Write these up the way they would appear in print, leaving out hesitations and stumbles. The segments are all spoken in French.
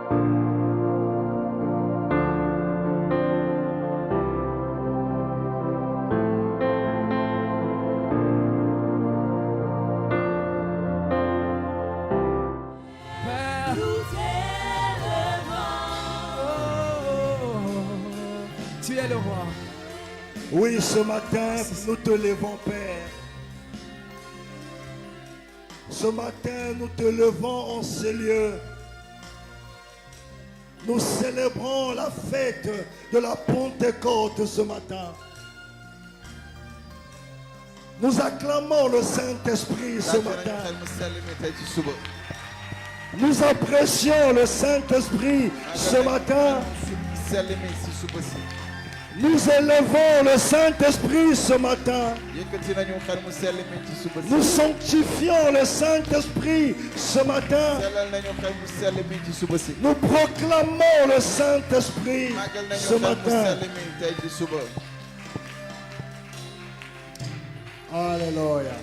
Tu es le roi. Oui, ce matin, nous te levons, Père. Ce matin, nous te levons en ces lieux. Nous célébrons la fête de la Pentecôte ce matin. Nous acclamons le Saint-Esprit ce matin. Nous apprécions le Saint-Esprit ce matin. Nous élevons le Saint-Esprit ce matin. Nous sanctifions le Saint-Esprit ce matin. Nous proclamons le Saint-Esprit ce matin. Alléluia.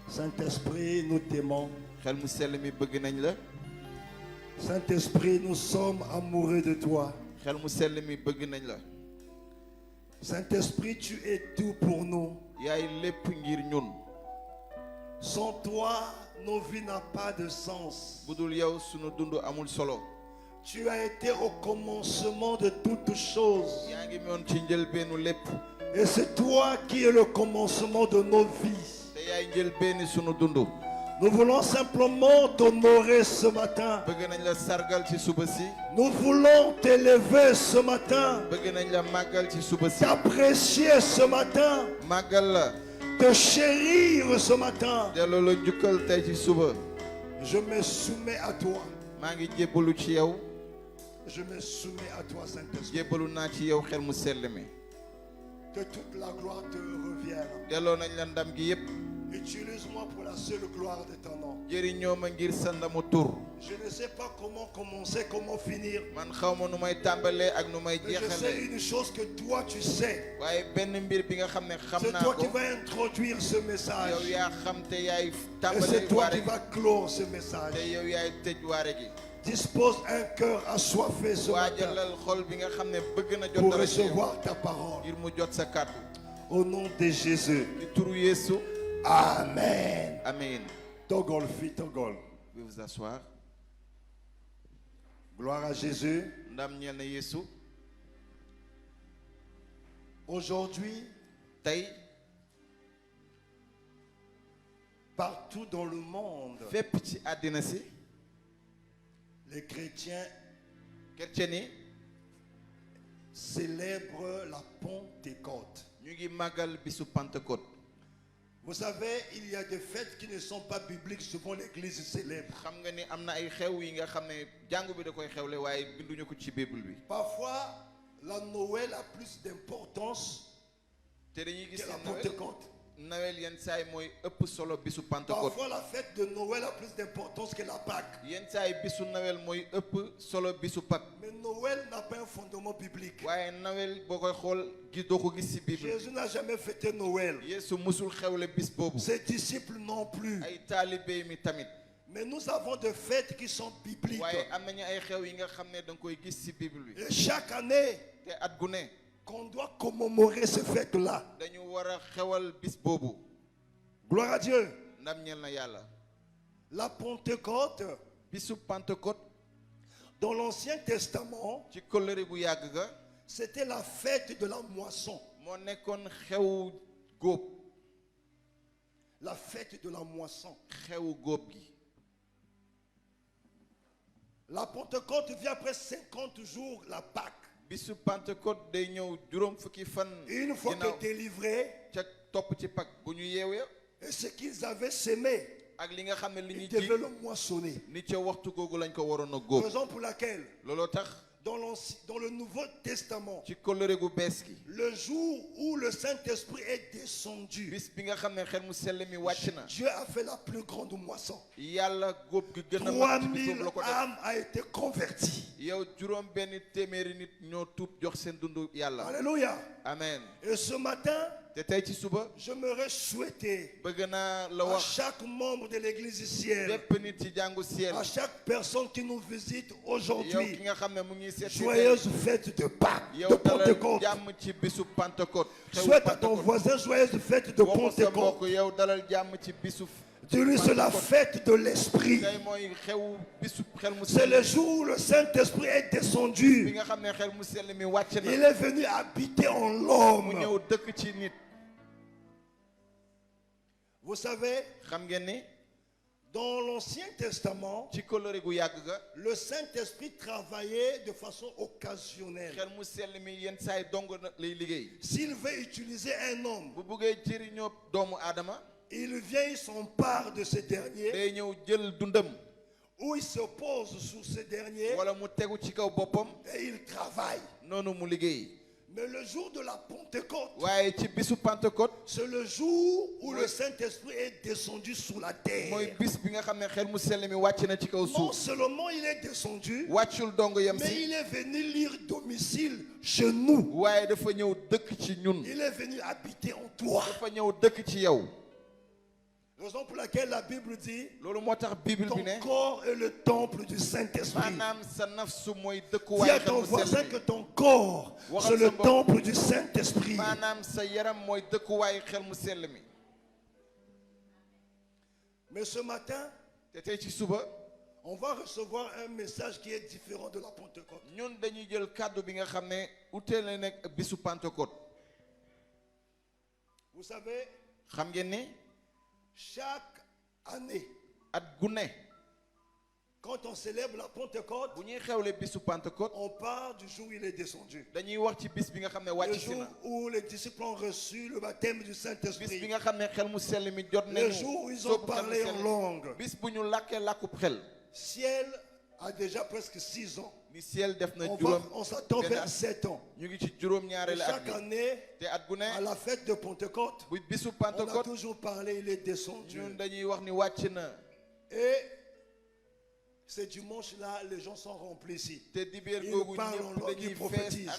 Saint-Esprit, nous t'aimons. Saint-Esprit, nous sommes amoureux de toi. Saint-Esprit, tu es tout pour nous. Sans toi, nos vies n'ont pas de sens. Tu as été au commencement de toutes choses. Et c'est toi qui es le commencement de nos vies. Nous voulons simplement t'honorer ce matin. Nous voulons t'élever ce matin. T'apprécier ce matin. Te chérir ce matin. Je me soumets à toi. Je me soumets à toi, Saint-Esprit. Que toute la gloire te revienne. Utilise-moi pour la seule gloire de ton nom. Je ne sais pas comment commencer, comment finir. Mais je sais une chose que toi tu sais. C'est toi qui vas introduire ce message. Et c'est toi qui vas clore ce message. Dispose un cœur assoiffé ce matin pour recevoir ta parole. Au nom de Jésus. Amen. Amen. Togol, fille Togol. Vous pouvez vous asseoir. Gloire à Jésus. Aujourd'hui, partout dans le monde, les chrétiens célèbrent la Pentecôte. Vous savez, il y a des fêtes qui ne sont pas bibliques, souvent l'église célèbre. Parfois, la Noël a plus d'importance que la Pentecôte. Parfois, la fête de Noël a plus d'importance que la Pâque. Mais Noël n'a pas un fondement biblique. Jésus n'a jamais fêté Noël. Ses disciples non plus. Mais nous avons des fêtes qui sont bibliques. Et chaque année, qu'on doit commémorer ces fêtes-là. Gloire à Dieu. La Pentecôte, dans l'Ancien Testament, c'était la fête de la moisson. La fête de la moisson. La Pentecôte vient après 50 jours, la Pâque. Une fois que délivré, et ce qu'ils avaient sémé, ils devaient le moissonner. Raison pour laquelle, dans le Nouveau Testament, le jour où le Saint-Esprit est descendu, Dieu a fait la plus grande moisson. 3000 âmes ont été converties. Alléluia. Amen. Et ce matin, j'aimerais souhaiter à chaque membre de l'église ici, à chaque personne qui nous visite aujourd'hui, joyeuse fête de Pâques, de Pentecôte. Souhaite à ton voisin joyeuse fête de Pentecôte. Dis-lui, c'est la fête de l'Esprit. C'est le jour où le Saint-Esprit est descendu. Il est venu habiter en l'homme. Vous savez, dans l'Ancien Testament, le Saint-Esprit travaillait de façon occasionnelle. S'il veut utiliser un homme, il vient, il s'empare de ce dernier, ou il se pose sur ce dernier, et il travaille. Mais le jour de la Pentecôte, c'est le jour où le Saint-Esprit est descendu sur la terre. Non seulement il est descendu, mais il est venu lire domicile chez nous. Il est venu habiter en toi. Raison pour laquelle la Bible dit ton corps est le temple du Saint-Esprit. Dis à ton voisin que ton corps c'est le temple du Saint-Esprit. Mais ce matin, on va recevoir un message qui est différent de la Pentecôte. Vous savez, chaque année, quand on célèbre la Pentecôte, on part du jour où il est descendu. Le jour où les disciples ont reçu le baptême du Saint-Esprit. Le jour où ils ont parlé en langue. Ciel a déjà presque 6 ans. On s'attend vers 7 ans. Et chaque année, à la fête de Pentecôte, on a toujours parlé, il est descendu. Et ce dimanche-là, les gens sont remplis ici. Ils parlent en langue, ils prophétisent.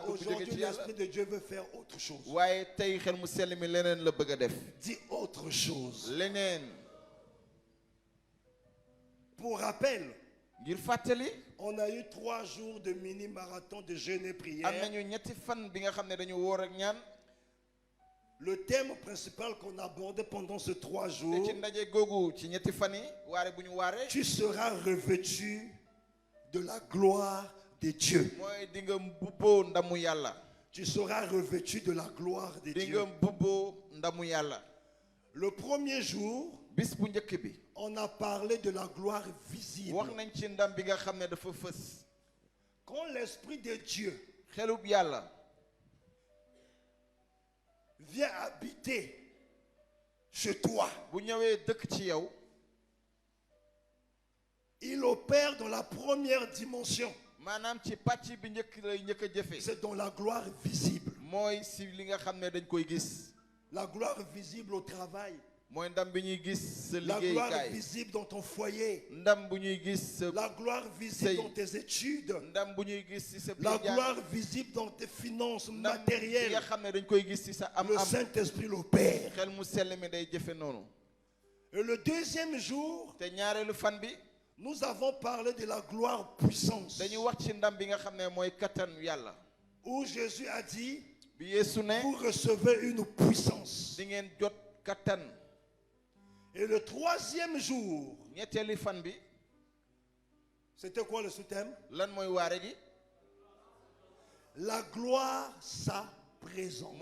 Aujourd'hui, l'Esprit de Dieu veut faire autre chose. Dis autre chose. Pour rappel, on a eu 3 jours de mini-marathon de jeûne et prière. Le thème principal qu'on abordait pendant ces 3 jours, tu seras revêtu de la gloire de Dieu. Tu seras revêtu de la gloire de Dieu. Le premier jour, on a parlé de la gloire visible. Quand l'Esprit de Dieu vient habiter chez toi, il opère dans la première dimension. C'est dans la gloire visible. La gloire visible au travail. La gloire visible dans ton foyer. La gloire visible dans tes études. La gloire visible dans tes finances matérielles. Le Saint-Esprit l'opère. Et le deuxième jour, nous avons parlé de la gloire puissance. Où Jésus a dit, vous recevez une puissance. Et le troisième jour, c'était quoi le sous-thème? La gloire, sa présence.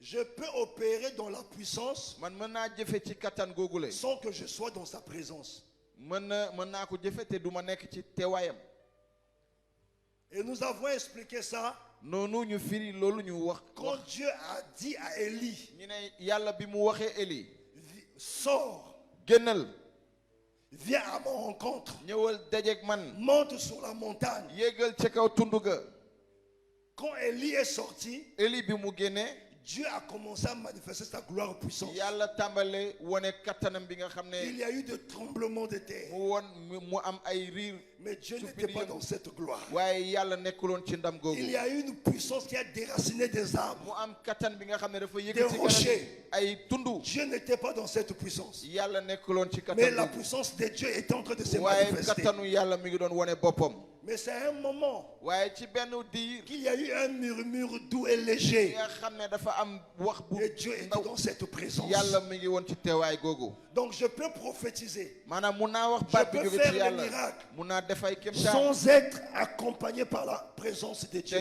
Je peux opérer dans la puissance sans que je sois dans sa présence. Et nous avons expliqué ça. Quand Dieu a dit à Élie, sors, viens à mon rencontre, monte sur la montagne. Quand Élie est sorti, Dieu a commencé à manifester sa gloire puissante. Il y a eu des tremblements de terre. Mais Dieu n'était pas dans cette gloire. Il y a eu une puissance qui a déraciné des arbres, des rochers. Dieu n'était pas dans cette puissance. Mais la puissance de Dieu est en train de se manifester. Mais c'est à un moment qu'il y a eu un murmure doux et léger. Et Dieu était dans cette présence. Donc je peux prophétiser. Je peux faire des miracles sans être accompagné par la présence de Dieu.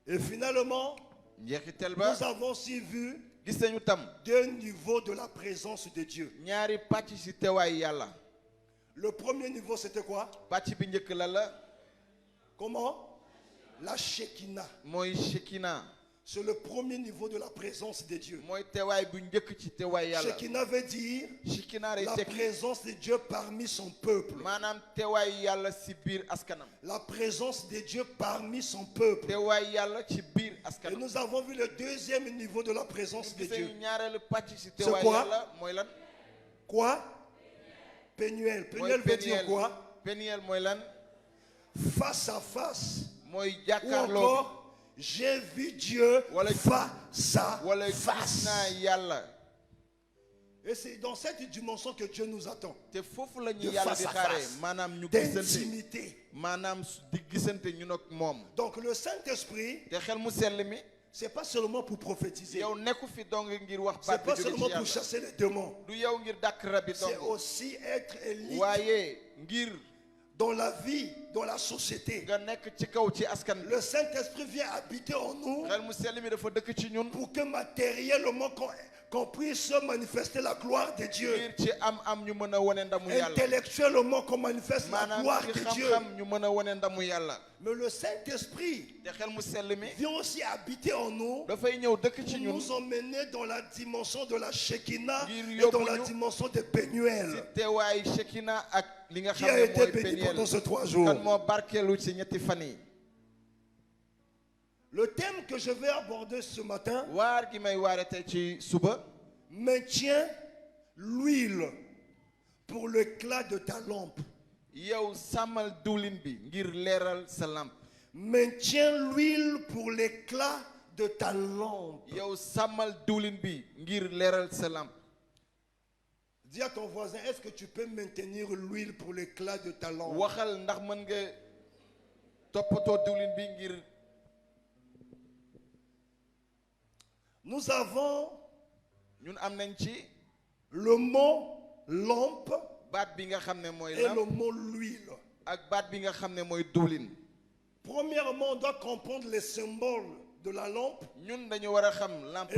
Et finalement, nous avons aussi vu deux niveaux de la présence de Dieu. Le premier niveau, c'était quoi? Comment? La Shekinah. C'est le premier niveau de la présence de Dieu. Shekinah veut dire la présence de Dieu parmi son peuple. La présence de Dieu parmi son peuple. Et nous avons vu le deuxième niveau de la présence de Dieu. C'est quoi? Quoi? Pénuel. Pénuel veut dire quoi? Face à face. Ou encore, j'ai vu Dieu face à face. Et c'est dans cette dimension que Dieu nous attend. De face à face. D'intimité. Donc le Saint-Esprit, c'est pas seulement pour prophétiser. C'est pas seulement pour chasser les démons. C'est aussi être élite dans la vie, dans la société. Le Saint-Esprit vient habiter en nous pour que matériellement qu'on puisse manifester la gloire de Dieu. Intellectuellement qu'on manifeste la gloire de Dieu. Mais le Saint-Esprit vient aussi habiter en nous pour nous emmener dans la dimension de la Shekinah et dans la dimension de Pénuel qui a été béni pendant ces 3 jours. Le thème que je vais aborder ce matin, maintient l'huile pour l'éclat de ta lampe. Maintiens l'huile pour l'éclat de ta lampe. Dis à ton voisin, est-ce que tu peux maintenir l'huile pour l'éclat de ta lampe? Nous avons le mot lampe et le mot l'huile. Premièrement, on doit comprendre les symboles de la lampe et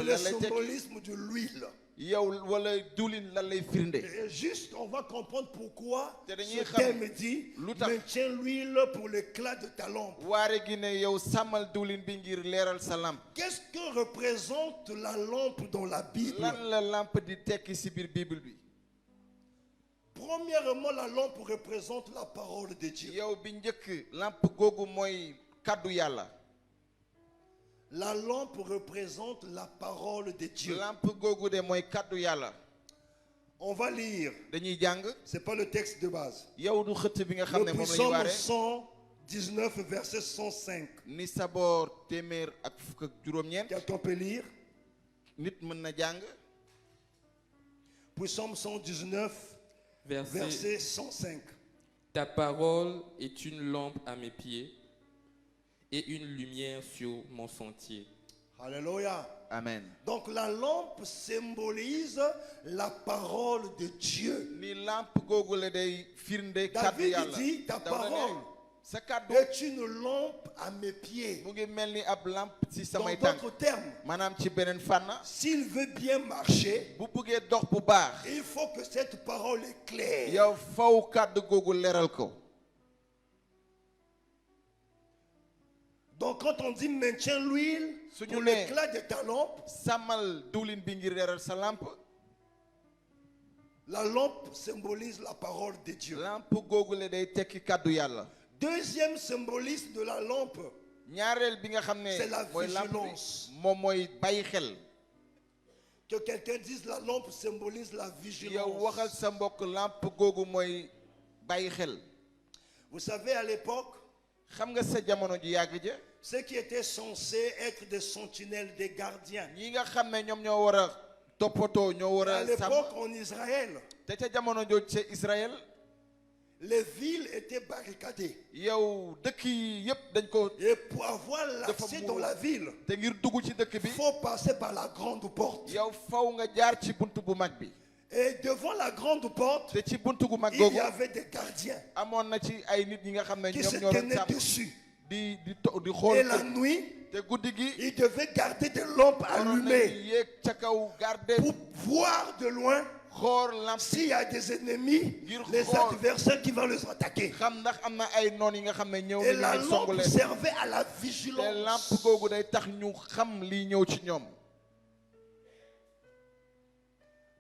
le symbolisme de l'huile. Et juste, on va comprendre pourquoi ce thème dit maintiens l'huile pour l'éclat de ta lampe. Qu'est-ce que représente la lampe dans la Bible? Premièrement, la lampe représente la parole de Dieu. La lampe représente la parole de Dieu. On va lire. Ce n'est pas le texte de base. Le psaume 119, verset 105. Quelqu'un peut lire? Psaume 119, verset 105. Ta parole est une lampe à mes pieds et une lumière sur mon sentier. Alléluia. Amen. Donc la lampe symbolise la parole de Dieu. David dit, ta parole est une lampe à mes pieds. Dans d'autres termes, s'il veut bien marcher, il faut que cette parole est claire. Donc quand on dit maintiens l'huile pour l'éclat de ta lampe, la lampe symbolise la parole de Dieu. Deuxième symbolisme de la lampe, c'est la vigilance. Que quelqu'un dise la lampe symbolise la vigilance. Vous savez, à l'époque, ceux qui étaient censés être des sentinelles, des gardiens. À l'époque, en Israël, les villes étaient barricadées. Et pour avoir l'accès dans la ville, il faut passer par la grande porte. Et devant la grande porte, il y avait des gardiens qui se tenaient dessus. Et la nuit, ils devaient garder des lampes allumées pour voir de loin s'il y a des ennemis, les adversaires qui vont les attaquer. Et la lampe servait à la vigilance.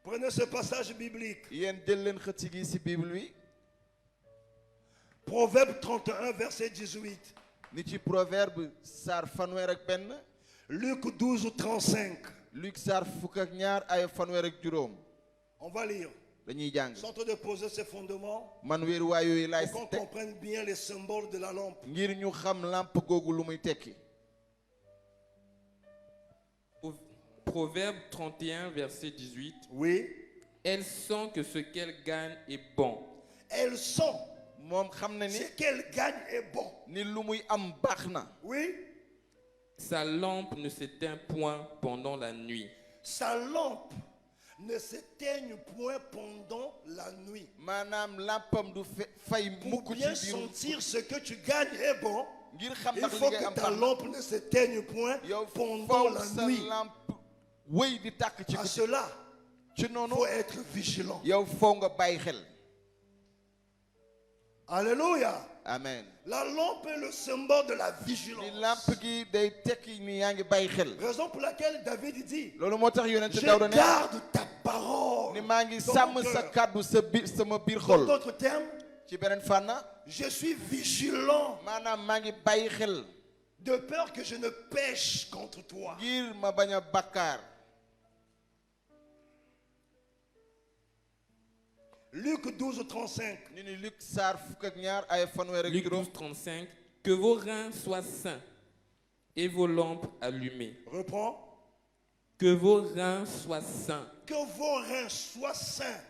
Prenez ce passage biblique. Proverbe 31, verset 18. Luc 12, 35. On va lire. Sont en train de poser ses fondements pour qu'on comprenne bien les symboles de la lampe. Proverbe 31, verset 18. Oui. Elle sent que ce qu'elle gagne est bon. Elle sent ce qu'elle gagne est bon. Oui. Sa lampe ne s'éteint point pendant la nuit. Sa lampe ne s'éteigne point pendant la nuit. Pour bien sentir ce que tu gagnes est bon, il faut que ta lampe ne s'éteigne point pendant la nuit. À cela, il faut être vigilant. Alléluia. Amen. La lampe est le symbole de la vigilance. Raison pour laquelle David dit, je garde ta parole dans d'autres termes, je suis vigilant de peur que je ne pêche contre toi. Luc 12, 35. Luc 12, 35. Que vos reins soient sains et vos lampes allumées. Reprends. Que vos reins soient sains. Que vos reins soient sains.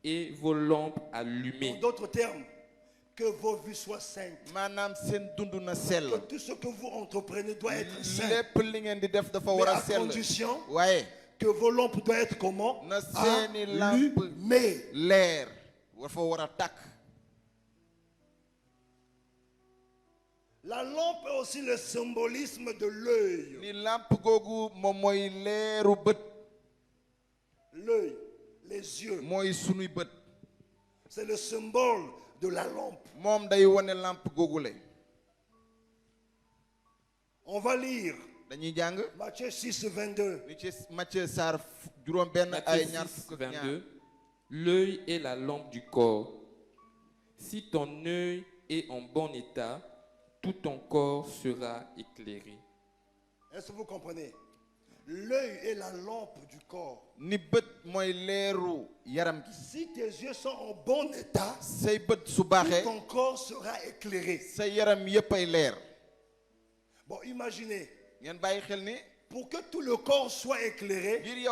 Et vos lampes allumées. En d'autres termes, que vos vues soient saintes. Que tout ce que vous entreprenez doit être saint. Mais à condition que vos lampes doivent être comment? Allumées. La lampe est aussi le symbolisme de l'œil. L'œil, les yeux. C'est le symbole de la lampe. On va lire Matthieu 6, 22. Matthieu 6, 22. L'œil est la lampe du corps. Si ton œil est en bon état, tout ton corps sera éclairé. Est-ce que vous comprenez? L'œil est la lampe du corps. Si tes yeux sont en bon état, tout ton corps sera éclairé. Bon, imaginez. Pour que tout le corps soit éclairé, il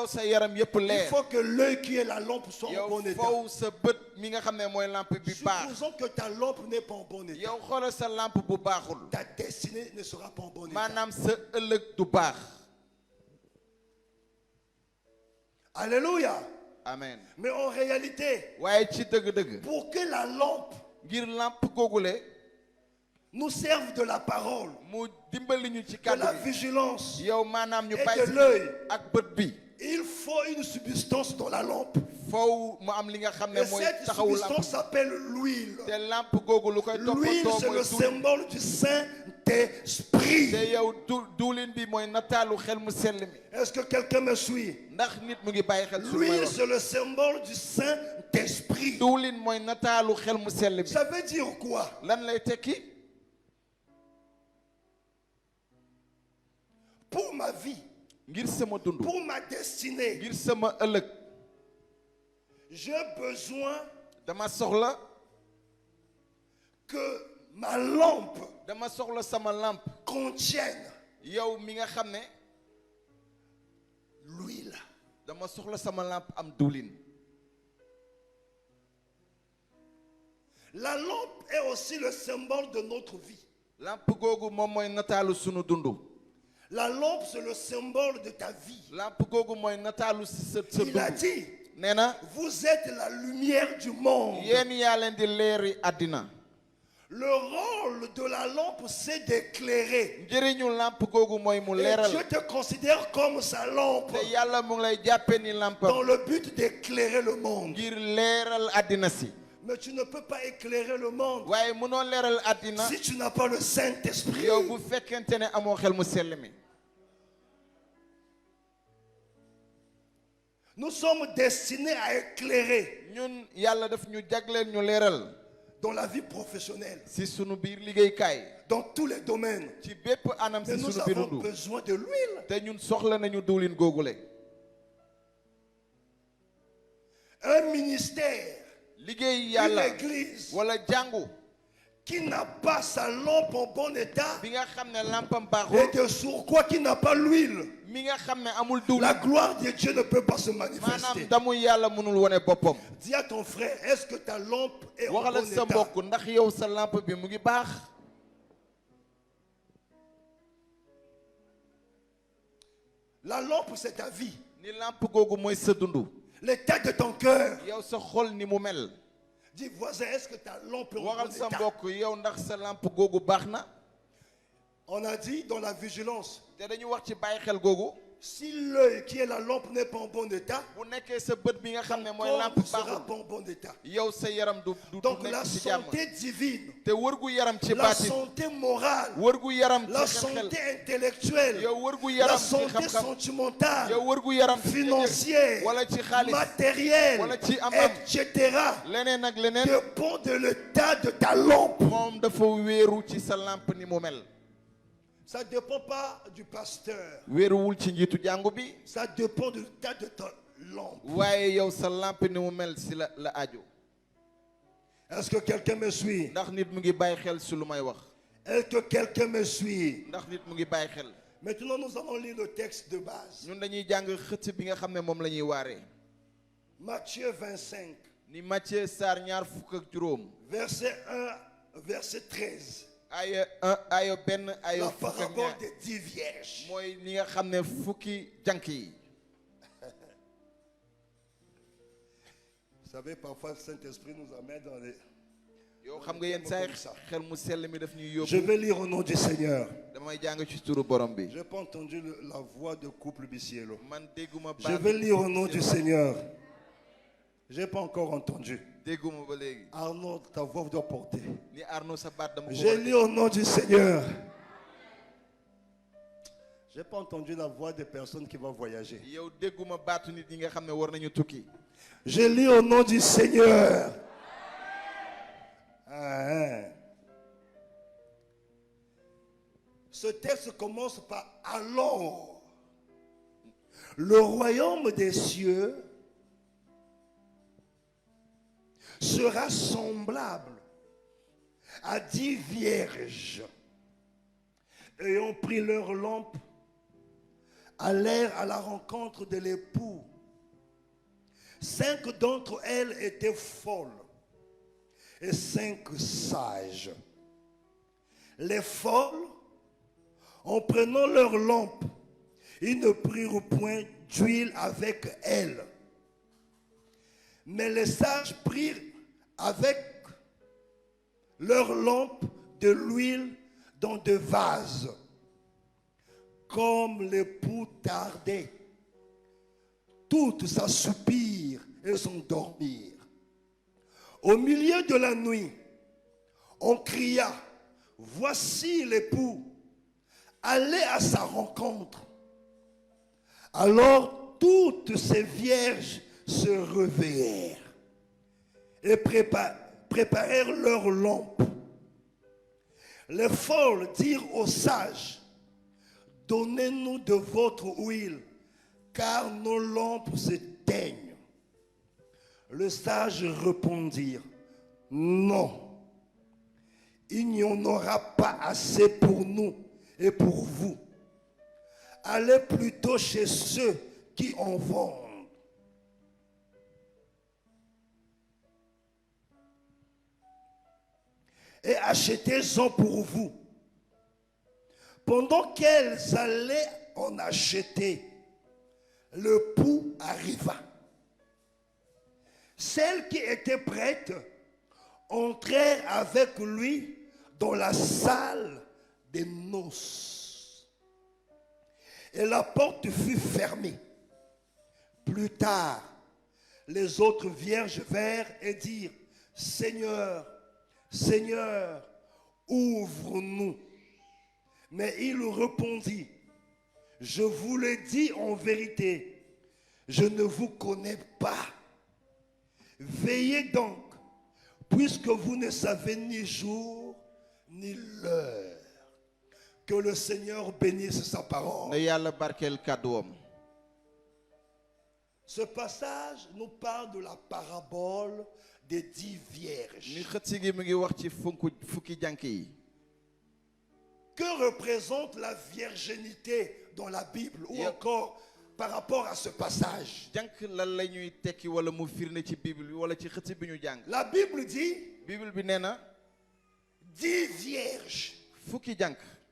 faut que l'œil qui est la lampe soit en bon état. Supposons que ta lampe n'est pas en bon état. Ta destinée ne sera pas en bon état. Alléluia. Amen. Mais en réalité, pour que la lampe nous serve de la parole, de la vigilance et de l'œil, il faut une substance dans la lampe. Et cette substance s'appelle l'huile. L'huile, c'est le symbole du Saint Saint-Esprit. Est-ce que quelqu'un me suit? L'huile, c'est le symbole du Saint-Esprit. Ça veut dire quoi? Pour ma vie, pour ma destinée, j'ai besoin que ma lampe contienne l'huile. La lampe est aussi le symbole de notre vie. La lampe, c'est le symbole de ta vie. Il a dit, vous êtes la lumière du monde. Le rôle de la lampe, c'est d'éclairer. Et Dieu te considère comme sa lampe dans le but d'éclairer le monde. Mais tu ne peux pas éclairer le monde si tu n'as pas le Saint-Esprit. Nous sommes destinés à éclairer dans la vie professionnelle, dans tous les domaines. Mais nous avons besoin de l'huile. Un ministère, une église qui n'a pas sa lampe en bon état, et de surcroît qui n'a pas l'huile, la gloire de Dieu ne peut pas se manifester. Dis à ton frère, est-ce que ta lampe est en bon état? La lampe, c'est ta vie. L'état de ton cœur. Dis voisin, est-ce que ta lampe est en bon état? On a dit dans la vigilance, si l'œil qui est la lampe n'est pas en bon état, ton corps ne sera pas en bon état. Donc la santé divine, la santé morale, la santé intellectuelle, la santé sentimentale, financière, matérielle, etc. dépend de l'état de ta lampe. Ça ne dépend pas du pasteur. Ça dépend de l'état de ta lampe. Est-ce que quelqu'un me suit? Est-ce que quelqu'un me suit? Maintenant, nous allons lire le texte de base. Matthieu 25. Verset 1, verset 13. La parabole des 10 vierges. Vous savez, parfois le Saint-Esprit nous amène dans les... Je vais lire au nom du Seigneur. Je n'ai pas entendu la voix de couple Bicielo. Je vais lire au nom du Seigneur. Je n'ai pas encore entendu. Arnaud, ta voix doit porter. Je lis au nom du Seigneur. Je n'ai pas entendu la voix des personnes qui vont voyager. Je lis au nom du Seigneur. Ce texte commence par alors. Le royaume des cieux sera semblable à 10 vierges ayant pris leur lampe, allèrent à la rencontre de l'époux. 5 d'entre elles étaient folles et 5 sages. Les folles, en prenant leur lampe, ils ne prirent point d'huile avec elles. Mais les sages prirent avec leur lampe de l'huile dans 2 vases. Comme l'époux tardait, toutes s'assoupirent et s'endormirent. Au milieu de la nuit, on cria, voici l'époux, allez à sa rencontre. Alors toutes ces vierges se réveillèrent et préparèrent leurs lampes. Les folles dirent aux sages, donnez-nous de votre huile, car nos lampes s'éteignent. Les sages répondirent, non, il n'y en aura pas assez pour nous et pour vous. Allez plutôt chez ceux qui en vendent. Et achetez-en pour vous. Pendant qu'elles allaient en acheter, le pou arriva. Celles qui étaient prêtes entrèrent avec lui dans la salle des noces. Et la porte fut fermée. Plus tard, les autres vierges vinrent et dirent, Seigneur, Seigneur, ouvre-nous. Mais il répondit, je vous l'ai dit en vérité, je ne vous connais pas. Veillez donc, puisque vous ne savez ni jour ni l'heure. Que le Seigneur bénisse sa parole. Ce passage nous parle de la parabole des 10 vierges. Que représente la virginité dans la Bible ou encore par rapport à ce passage? La Bible dit 10 vierges.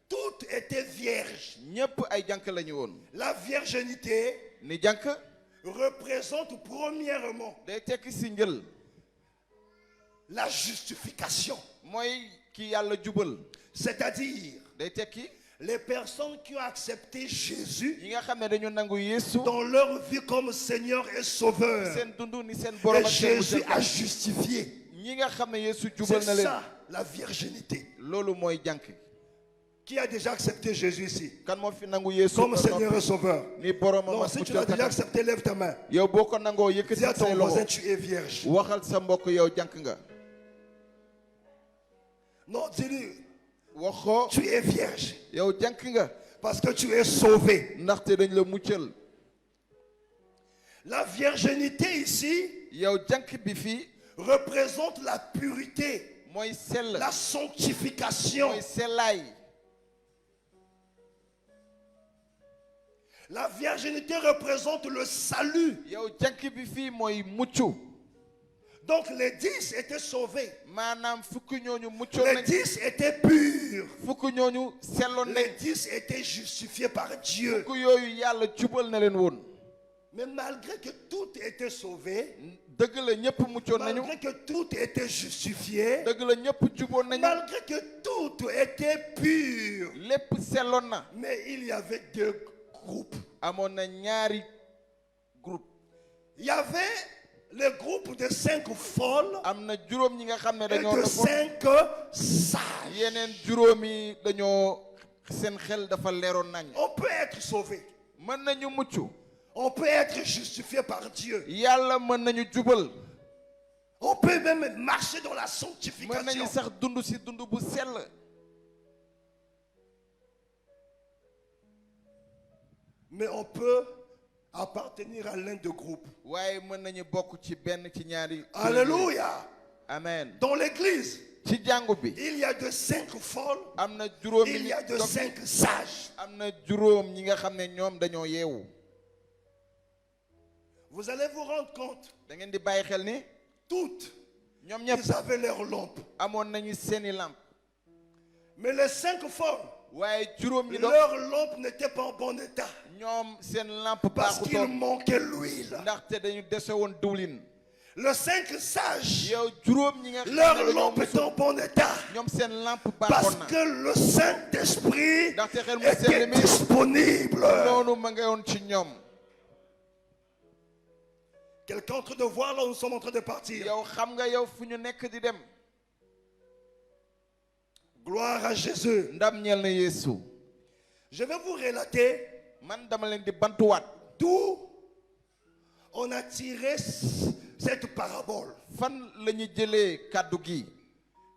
Toutes étaient vierges. La virginité représente premièrement la justification. C'est-à-dire les personnes qui ont accepté Jésus dans leur vie comme Seigneur et Sauveur. Et Jésus a justifié. C'est ça la virginité. Qui a déjà accepté Jésus ici comme Seigneur et Sauveur? Non, si tu l'as déjà accepté, lève ta main. Dis à ton voisin, tu es vierge. Non, dis-lui, tu es vierge. Parce que tu es sauvé. La virginité ici représente la pureté, la sanctification. La virginité représente le salut. Donc les 10 étaient sauvés. Les 10 étaient purs. Les 10 étaient justifiés par Dieu. Mais malgré que tout était sauvé, malgré que tout était justifié, malgré que tout était pur, mais il y avait deux groupes. Il y avait le groupe de 5 folles et de 5 sages. On peut être sauvé. On peut être justifié par Dieu. On peut même marcher dans la sanctification. Mais on peut appartenir à l'un des groupes. Alléluia. Amen. Dans l'église, il y a de 5 folles, il y a de 5 sages. Vous allez vous rendre compte, toutes, ils avaient leurs lampes. Mais les 5 folles, leur lampe n'était pas en bon état. Parce qu'il manquait l'huile. Les 5 sages, leur lampe est en bon état. Parce que le Saint-Esprit était disponible. Quelqu'un est en train de voir là où nous sommes en train de partir. Gloire à Jésus. Je vais vous relater d'où on a tiré cette parabole.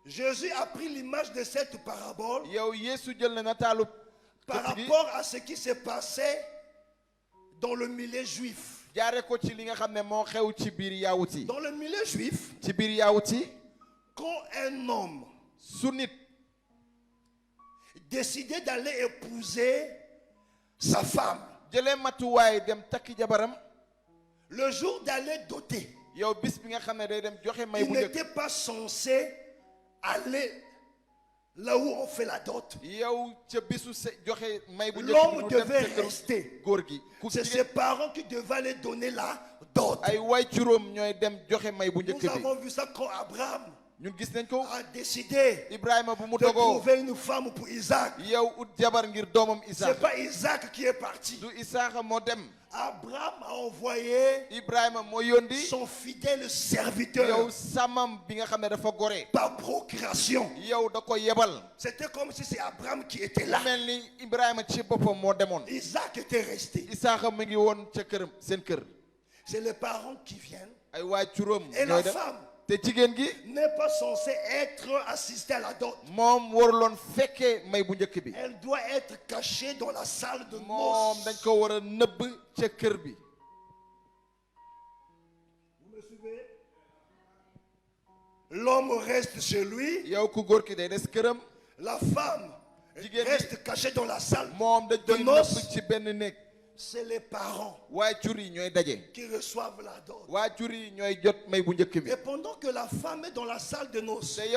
Jésus a pris l'image de cette parabole par rapport à ce qui s'est passé dans le milieu juif. Dans le milieu juif, quand un homme décidait d'aller épouser sa femme, le jour d'aller doter, il n'était pas censé aller là où on fait la dot. L'homme devait rester. C'est ses parents qui devaient aller donner la dot. Nous avons vu ça quand Abraham a décidé de trouver une femme pour Isaac. C'est pas Isaac qui est parti. Abraham a envoyé son fidèle serviteur par procuration. C'était comme si c'est Abraham qui était là. Isaac était resté. C'est les parents qui viennent. Et la femme n'est pas censée être assistée à la dot. Elle doit être cachée dans la salle de noces. Vous me suivez? L'homme reste chez lui. La femme reste cachée dans la salle de noces. C'est les parents qui reçoivent la dot. Et pendant que la femme est dans la salle de noces, elle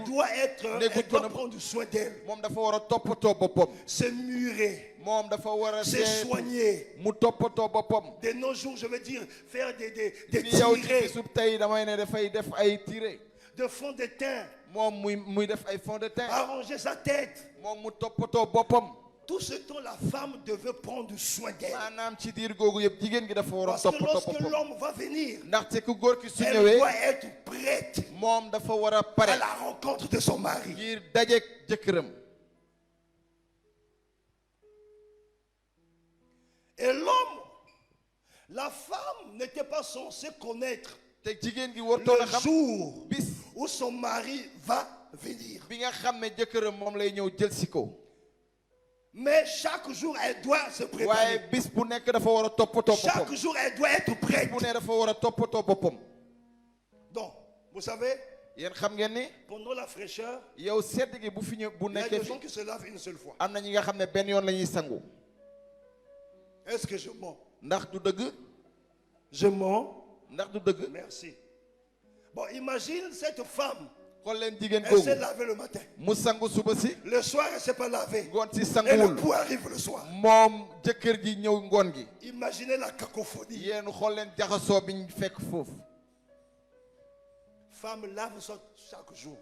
doit prendre soin d'elle, se murer, se soigner. De nos jours, je veux dire, faire des tirés de fond de teint, arranger sa tête. Tout ce temps, la femme devait prendre soin d'elle. Parce que lorsque l'homme va venir, elle doit être prête à la rencontre de son mari. Et l'homme, la femme n'était pas censée connaître le jour où son mari va venir. Mais chaque jour, elle doit se préparer. Chaque jour, elle doit être prête. Donc, vous savez, pendant la fraîcheur, il y a des gens qui se lavent une seule fois. Est-ce que je mens? Je mens. Merci. Bon, imagine cette femme. Elle s'est lavée le matin. Le soir, elle ne s'est pas lavée. Et le pouls arrive le soir. Imaginez la cacophonie. Femme lave chaque jour.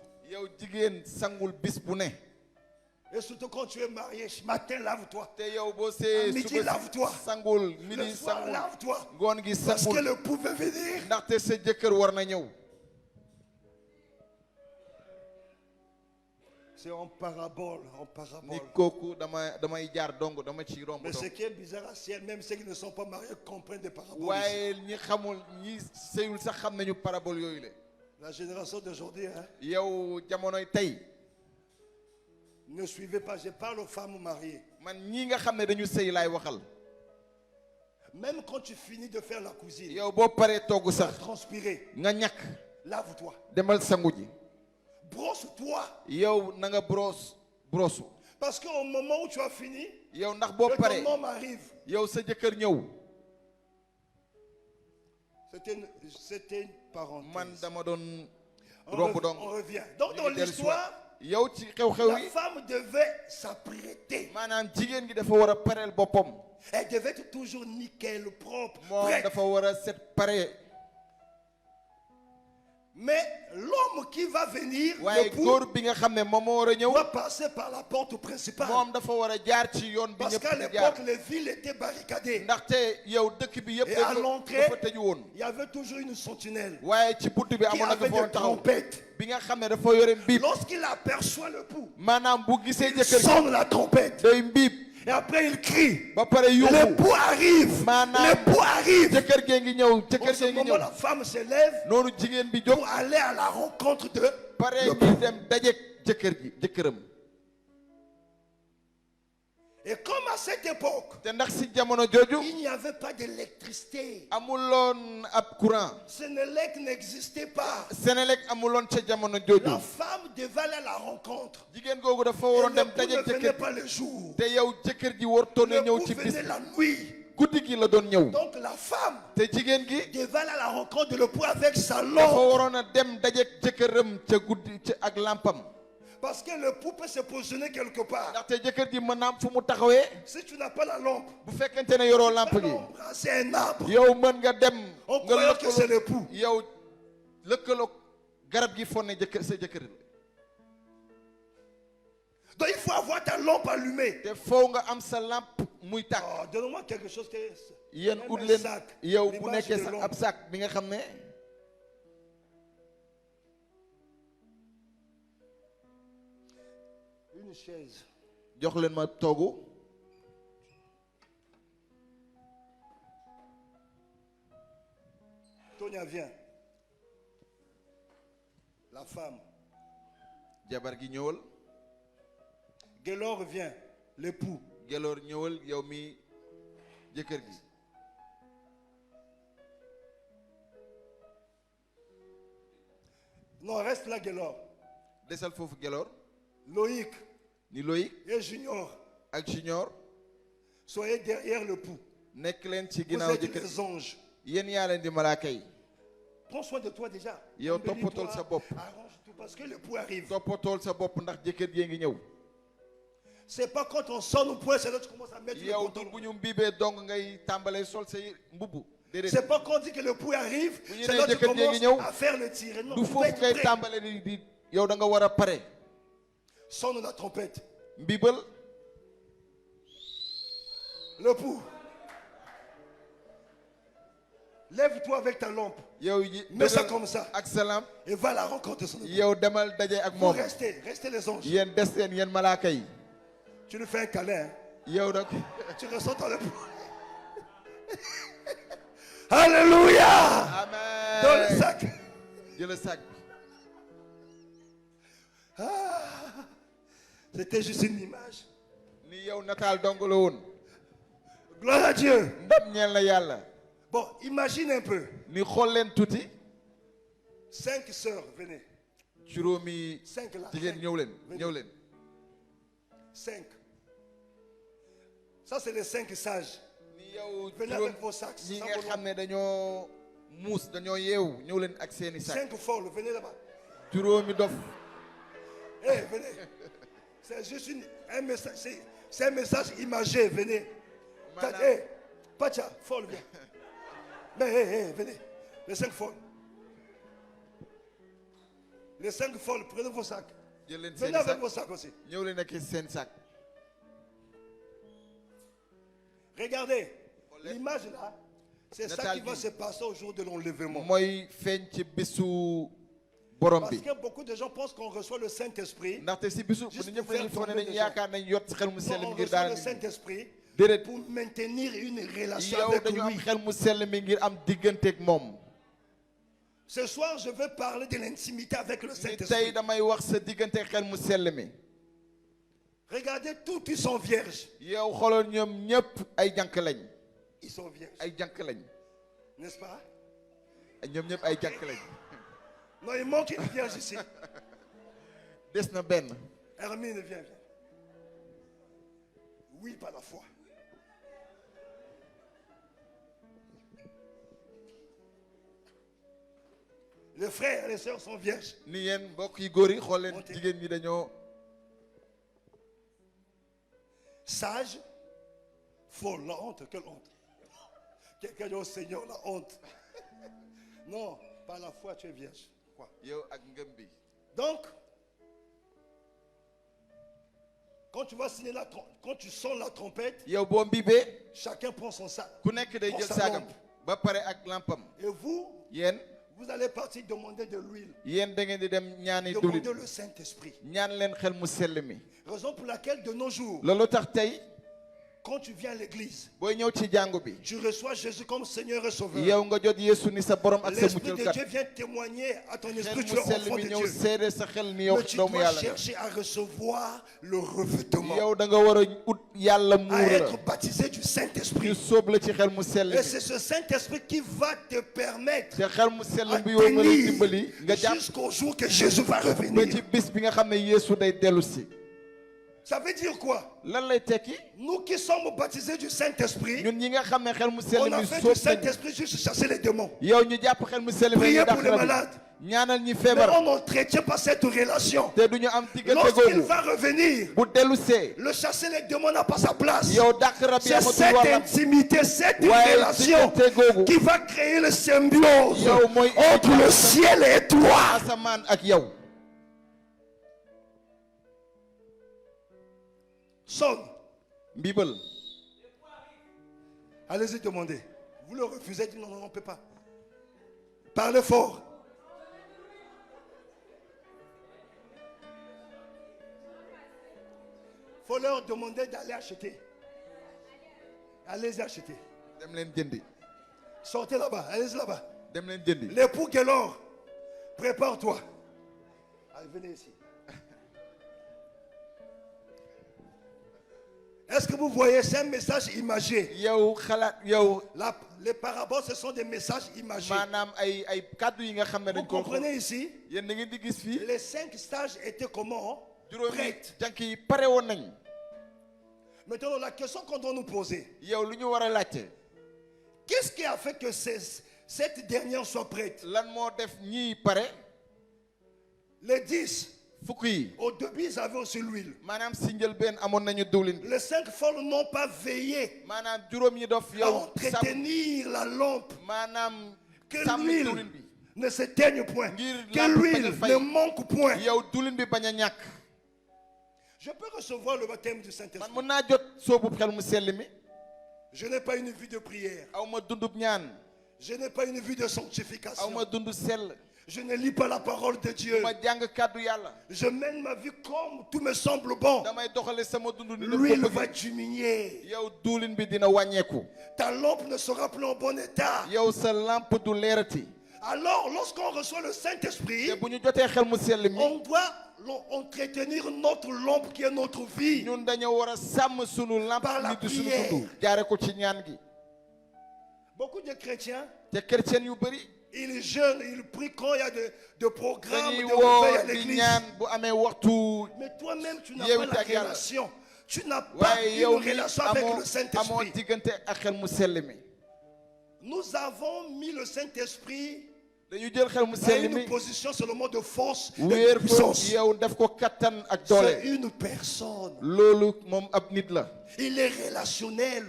Et surtout quand tu es marié, matin lave-toi. Midi lave-toi. Le soir lave-toi. Parce que le pouls veut venir. C'est en parabole, Mais ce qui est bizarre à ciel, même ceux qui ne sont pas mariés comprennent des paraboles. La génération d'aujourd'hui, ne suivez pas, je parle aux femmes mariées. Même quand tu finis de faire la cuisine, tu vas transpirer. Lave-toi. Brosse-toi. Parce qu'au moment où tu as fini, que ton homme arrive. C'était une parenthèse. On revient. Donc dans l'histoire, la femme devait s'apprêter. Elle devait être toujours nickel, propre, prête. Mais l'homme qui va venir, va passer par la porte principale. Parce qu'à l'époque, les villes étaient barricadées. Et à l'entrée, il y avait toujours une sentinelle qui avait des trompettes. Lorsqu'il aperçoit le pou, il sonne la trompette. Et après il crie. L'époux arrive. L'époux arrive. En ce moment, la femme se lève pour aller à la rencontre de l'époux. Et comme à cette époque, il n'y avait pas d'électricité. Sénélec n'existait pas. La femme devait aller à la rencontre. Et l'époux ne venait pas le jour. L'époux venait la nuit. Donc la femme devait aller à la rencontre de l'époux avec sa lampe. Parce que le pou peut se positionner quelque part. Si tu n'as pas la lampe, c'est un arbre. On croit que c'est le pou. Donc il faut avoir ta lampe allumée. Oh, donne-moi quelque chose que un sac. Une chaise. Tonia vient. La femme. Gelor vient. L'époux. Non, reste là, Gelor. Loïc. Et Junior. Soyez derrière le pou. Vous êtes les anges. Prends soin de toi déjà. Arrange tout parce que le pou arrive. C'est pas quand on sonne au point, c'est là que tu commences à mettre le pantalon. C'est pas quand on dit que le pou arrive, c'est là que tu commences à faire le tir. Non, sonne la trompette. Le pou. Lève-toi avec ta lampe. Mets ça comme ça. Et va à la rencontre de son époux. Vous restez les anges. Tu lui fais un câlin. Tu ressens ton époux. Alléluia. Amen. Dans le sac. C'était juste une image. Gloire à Dieu. Bon, imagine un peu. 5 sœurs, venez. 5 là. 5. Ça, c'est les 5 sages. Venez avec vos sacs. 5 folles, venez là-bas. Hey, venez. C'est juste un message. C'est un message imagé. Venez. Hey, Pacha, folle, viens. Mais hey, venez. Les 5 folles. Les 5 folles, prenez vos sacs. Venez avec vos sacs aussi. Regardez, l'image là, c'est ça qui va se passer au jour de l'enlèvement. Parce que beaucoup de gens pensent qu'on reçoit le Saint-Esprit. On reçoit le Saint-Esprit pour maintenir une relation avec lui. Ce soir, je veux parler de l'intimité avec le Saint-Esprit. Regardez, tous ils sont vierges. Ils sont vierges. N'est-ce pas? Non, il manque une vierge ici. Hermine, viens. Oui, par la foi. Les frères et les sœurs sont vierges. Sage, folle, la honte, quelle honte. Quelqu'un dit au Seigneur, la honte. Non, par la foi, tu es vierge. quoi. Donc, quand tu vas signer quand tu sonnes la trompette, chacun prend son sac. Et vous allez partir demander de l'huile. Demander le Saint-Esprit. Raison pour laquelle de nos jours, quand tu viens à l'église, tu reçois Jésus comme Seigneur et Sauveur. L'Esprit de Dieu vient témoigner à ton esprit, tu es enfant de Dieu. Mais tu dois chercher à recevoir le revêtement, à être baptisé du Saint-Esprit. Et c'est ce Saint-Esprit qui va te permettre à tenir jusqu'au jour que Jésus va revenir. Ça veut dire quoi? Nous qui sommes baptisés du Saint-Esprit, on a fait du Saint-Esprit juste chasser les démons, prier pour les malades. Mais on n'entretient pas cette relation. Lorsqu'il va revenir, le chasser les démons n'a pas sa place. C'est cette intimité, cette relation qui va créer le symbiose entre le ciel et toi. Sonne. Bible. Allez-y demander. Vous le refusez, dites non, on ne peut pas. Parlez fort. Il faut leur demander d'aller acheter. Allez-y acheter. Sortez là-bas, allez-y là-bas. L'époux Guélor, prépare-toi. Allez, venez ici. Est-ce que vous voyez, c'est un message imagé? Les paraboles, ce sont des messages imagés. Vous comprenez ici? Les 5 stages étaient comment? Prêts. Maintenant, la question qu'on doit nous poser, qu'est-ce qui a fait que cette dernière soit prête? Les 10. Au début, ils avaient aussi l'huile. Les 5 folles n'ont pas veillé à entretenir la lampe. Que l'huile ne s'éteigne point. Que l'huile ne manque point. Je peux recevoir le baptême du Saint-Esprit. Je n'ai pas une vie de prière. Je n'ai pas une vie de sanctification. Je ne lis pas la parole de Dieu. Je mène ma vie comme tout me semble bon. L'huile va diminuer. Ta lampe ne sera plus en bon état. Alors, lorsqu'on reçoit le Saint-Esprit, on doit entretenir notre lampe qui est notre vie par la prière. Beaucoup de chrétiens, ils jeûnent, ils prient quand il y a de programmes de réveil à l'église. Mais toi-même, tu n'as pas la relation. Tu n'as pas une relation avec le Saint-Esprit. Nous avons mis le Saint-Esprit à une position seulement de force et de puissance. C'est une personne. Il est relationnel.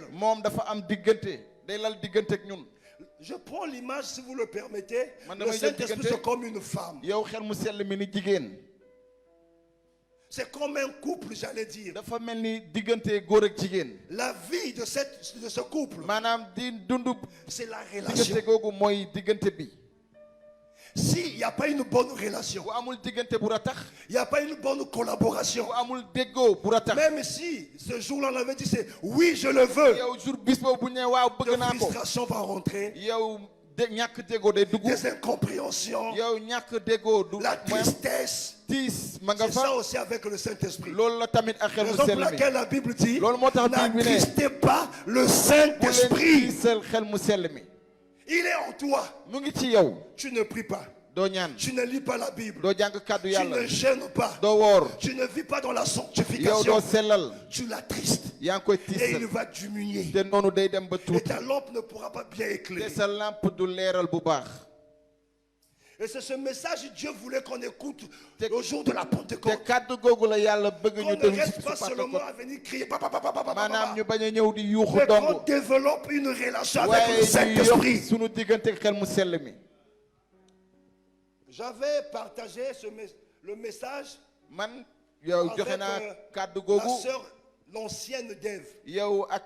Je prends l'image, si vous le permettez. Le Saint-Esprit, c'est comme une femme. C'est comme un couple, j'allais dire. La vie de ce couple, c'est la relation. S'il n'y a pas une bonne relation, il n'y a pas une bonne collaboration, même si ce jour-là on avait dit c'est oui je le veux, de frustration va rentrer, des incompréhensions, la tristesse. C'est ça aussi avec le Saint-Esprit. Raison pour laquelle la Bible dit n'attristez pas le Saint-Esprit. Il est en toi. Tu ne pries pas. Tu ne lis pas la Bible. Tu ne gênes pas. Tu ne vis pas dans la sanctification. Tu l'attristes. Et il va diminuer. Et ta lampe ne pourra pas bien éclairer. Et c'est ce message que Dieu voulait qu'on écoute au jour de la Pentecôte. Qu'on ne reste pas seulement à venir crier. Mais qu'on développe une relation avec le Saint-Esprit. J'avais partagé le message man avec la sœur, l'ancienne Dève. À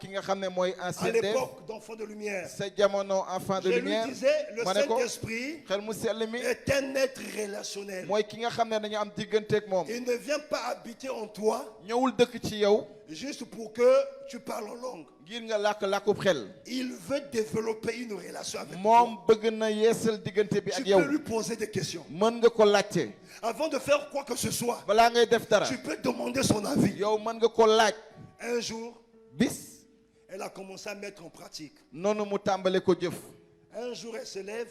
l'époque d'Enfant de Lumière. Je lui disais, le Saint-Esprit est un être relationnel. Il ne vient pas habiter en toi juste pour que tu parles en langue. Il veut développer une relation avec toi. Tu peux lui poser des questions. Avant de faire quoi que ce soit, tu peux demander son avis. Un jour, elle a commencé à mettre en pratique. Un jour, elle se lève.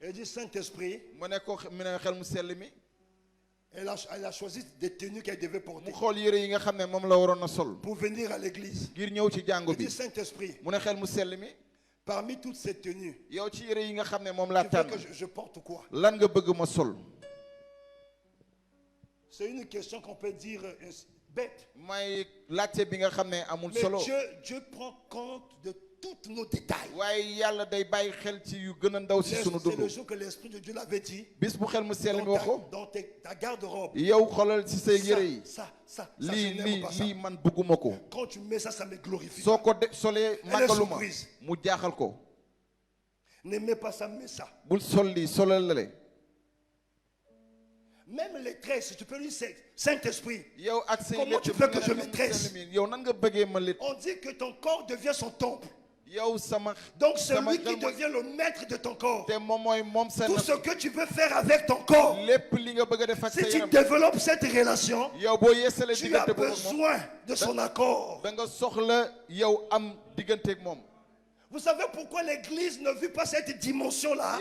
Elle dit, Saint-Esprit, elle a choisi des tenues qu'elle devait porter pour venir à l'église. Elle dit, Saint-Esprit, parmi toutes ces tenues, tu veux que je porte quoi? C'est une question qu'on peut dire bête. Mais Dieu prend compte de tous nos détails. C'est le jour que l'Esprit de Dieu l'avait dit. Dans ta garde-robe. Ça, je n'aime pas ça. Quand tu mets ça, ça me glorifie. Elle est surprise. N'aimez pas ça, mets ça. Même les tresses, tu peux lui dire, Saint-Esprit, comment tu veux que je me tresse? On dit que ton corps devient son temple. Donc celui qui devient le maître de ton corps, tout ce que tu veux faire avec ton corps, si tu développes cette relation, tu as besoin de son accord. Vous savez pourquoi l'église ne vit pas cette dimension-là?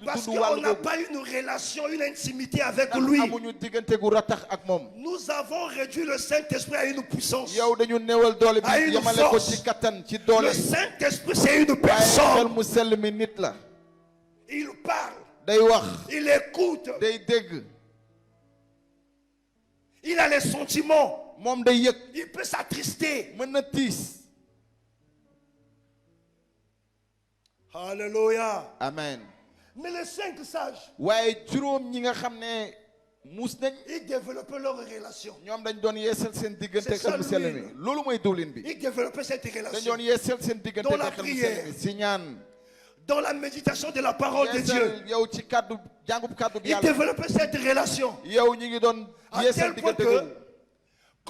Parce qu'on n'a pas une relation, une intimité avec lui. Nous avons réduit le Saint-Esprit à une puissance, à une force. Le Saint-Esprit, c'est une personne. Il parle, il écoute, il a les sentiments, il peut s'attrister. Alléluia. Amen. Mais les 5 sages, ils développaient leur relation. C'est ça l'huile. Ils développaient cette relation dans la prière, dans la méditation de la parole de Dieu. Ils développaient cette relation à tel point que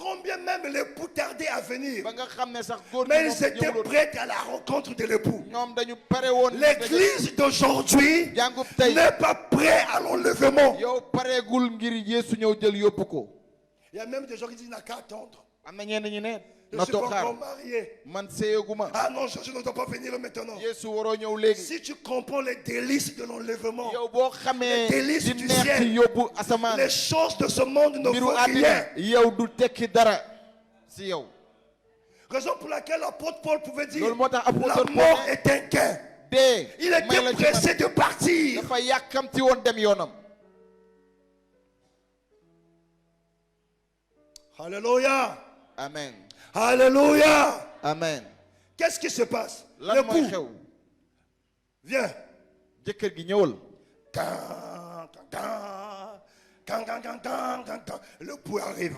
combien même l'époux tardait à venir, mais ils étaient prêts à la rencontre de l'époux. L'église d'aujourd'hui n'est pas prête à l'enlèvement. Il y a même des gens qui disent qu'il n'a qu'à attendre. Je ne suis pas encore marié. Ah non, je ne dois pas venir maintenant. Si tu comprends les délices de l'enlèvement, les délices du ciel, les choses de ce monde ne vaut rien. Raison pour laquelle l'apôtre Paul pouvait dire, la mort est un gain. Il était pressé de partir. Alléluia. Amen. Alléluia. Amen. Qu'est-ce qui se passe? L'époux viens. L'époux arrive.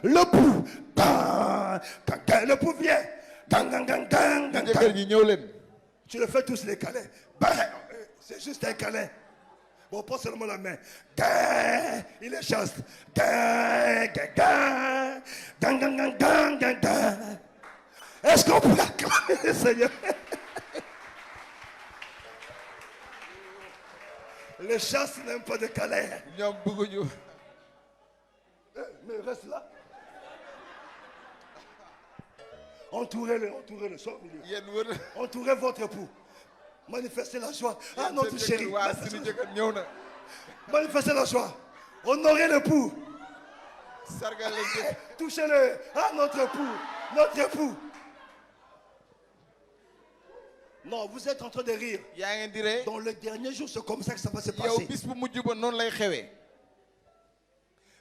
L'époux vient. Tu le fais tous les câlins. C'est juste un câlin. Bon, pas seulement la main. Il est chaste. Est-ce qu'on peut acclamer le Seigneur? Les chastes n'aiment pas de câlin. Mais reste là. Entourez-le, sors au milieu. Entourez votre époux. Manifestez la joie. Ah, notre chéri. Manifestez la joie. Honorez l'époux. Touchez-le. Ah, notre époux. Non, vous êtes en train de rire. Dans le dernier jour, c'est comme ça que ça va se passer.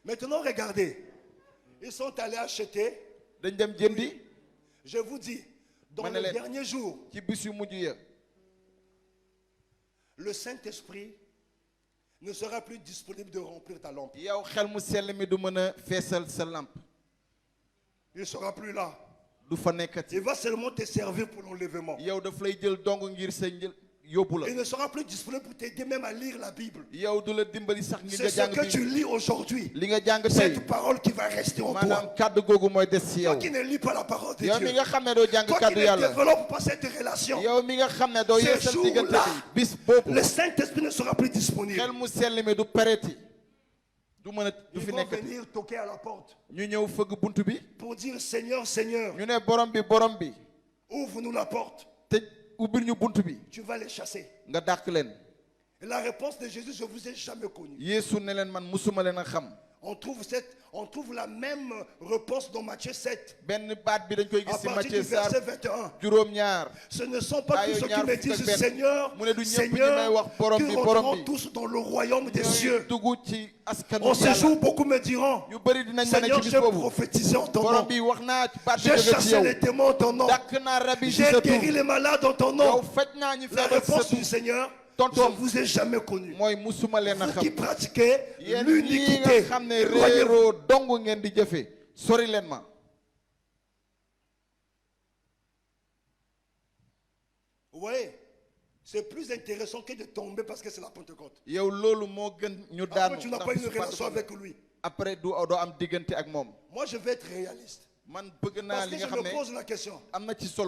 Maintenant, regardez. Ils sont allés acheter. Je vous dis, Dans les derniers jours, le Saint-Esprit ne sera plus disponible de remplir ta lampe. Il ne sera plus là. Il va seulement te servir pour l'enlèvement. Il ne sera plus disponible pour t'aider même à lire la Bible. C'est ce que tu lis aujourd'hui. Cette parole qui va rester en toi. Toi qui ne lis pas la parole de Dieu. Toi qui ne développes pas cette relation. Ce jour-là, le Saint-Esprit ne sera plus disponible. Ils vont venir toquer à la porte pour dire Seigneur, Seigneur, ouvre-nous la porte. Tu vas les chasser. Et la réponse de Jésus, je ne vous ai jamais connu. On trouve la même réponse dans Matthieu 7. À partir du verset 21. Ce ne sont pas tous ceux qui me disent Seigneur, Seigneur, qui rentreront tous dans le royaume des cieux. En ce jour, beaucoup me diront Seigneur, j'ai prophétisé en ton nom. J'ai chassé les démons en ton nom. J'ai guéri les malades en ton nom. La réponse du Seigneur, je ne vous ai jamais connu. Vous qui pratiquez l'iniquité. Oui, c'est plus intéressant que de tomber parce que c'est la Pentecôte. Après, tu n'as pas une relation avec lui. Moi, je vais être réaliste. Parce que je me pose la question. Si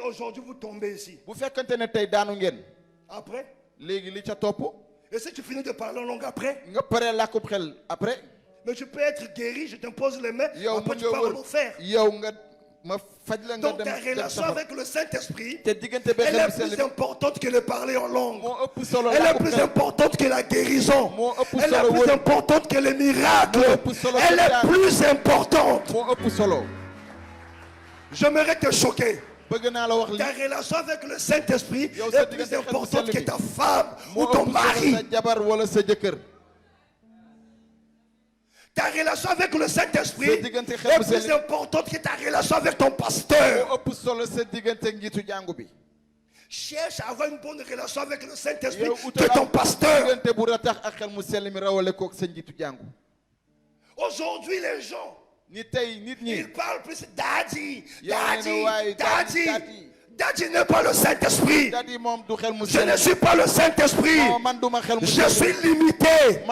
aujourd'hui vous tombez ici, après, et si tu finis de parler en langue après, mais tu peux être guéri, je t'impose les mains, après tu pars en enfer. Donc ta relation avec le Saint-Esprit, elle est plus importante que de parler en langue. Elle est plus importante que la guérison. Elle est plus importante que les miracles. Elle est plus importante. J'aimerais te choquer. Ta relation avec le Saint-Esprit est plus importante que ta femme ou ton mari. Ta relation avec le Saint-Esprit est plus importante que ta relation avec ton pasteur. Cherche à avoir une bonne relation avec le Saint-Esprit que ton pasteur. Aujourd'hui, les gens, ils parlent plus Daddy, Daddy, Daddy. Daddy n'est pas le Saint-Esprit. Je ne suis pas le Saint-Esprit. Je suis limité.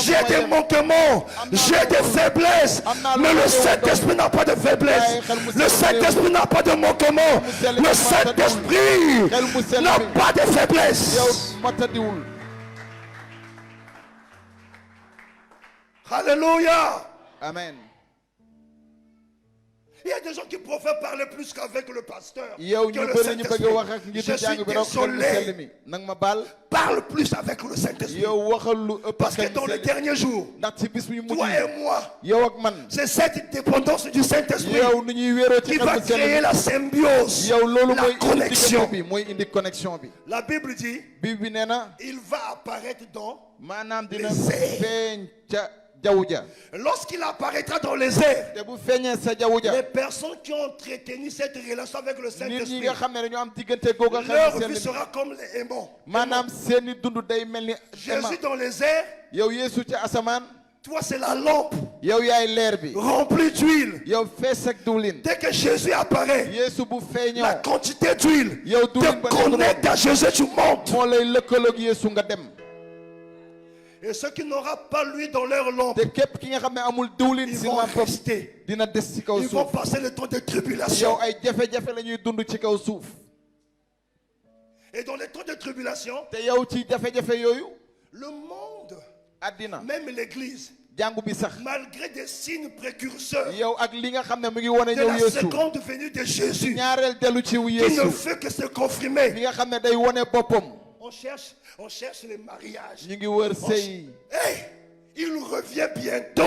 J'ai des manquements. J'ai des faiblesses. Mais le Saint-Esprit n'a pas de faiblesse. Le Saint-Esprit n'a pas de manquements. Le Saint-Esprit n'a pas de faiblesse. Alléluia. Amen. Il y a des gens qui préfèrent parler plus qu'avec le pasteur. Que le Saint-Esprit. Je suis désolé. Parle plus avec le Saint-Esprit. Parce que dans les derniers jours, toi et moi, c'est cette dépendance du Saint-Esprit qui va créer la symbiose, la connexion. La Bible dit, il va apparaître dans les airs. Lorsqu'il apparaîtra dans les airs, les personnes qui ont entretenu cette relation avec le Saint-Esprit, leur vie sera comme les aimants. Jésus dans les airs, toi c'est la lampe remplie d'huile. Dès que Jésus apparaît, la quantité d'huile te connecte à Jésus, tu montes. Et ceux qui n'auront pas lui dans leur lampe, ils vont rester. Ils vont passer le temps de tribulation. Et dans les temps de tribulation, le monde, même l'église, malgré des signes précurseurs de la seconde venue de Jésus, qui ne fait que se confirmer, on cherche les mariages. Hey, il revient bientôt.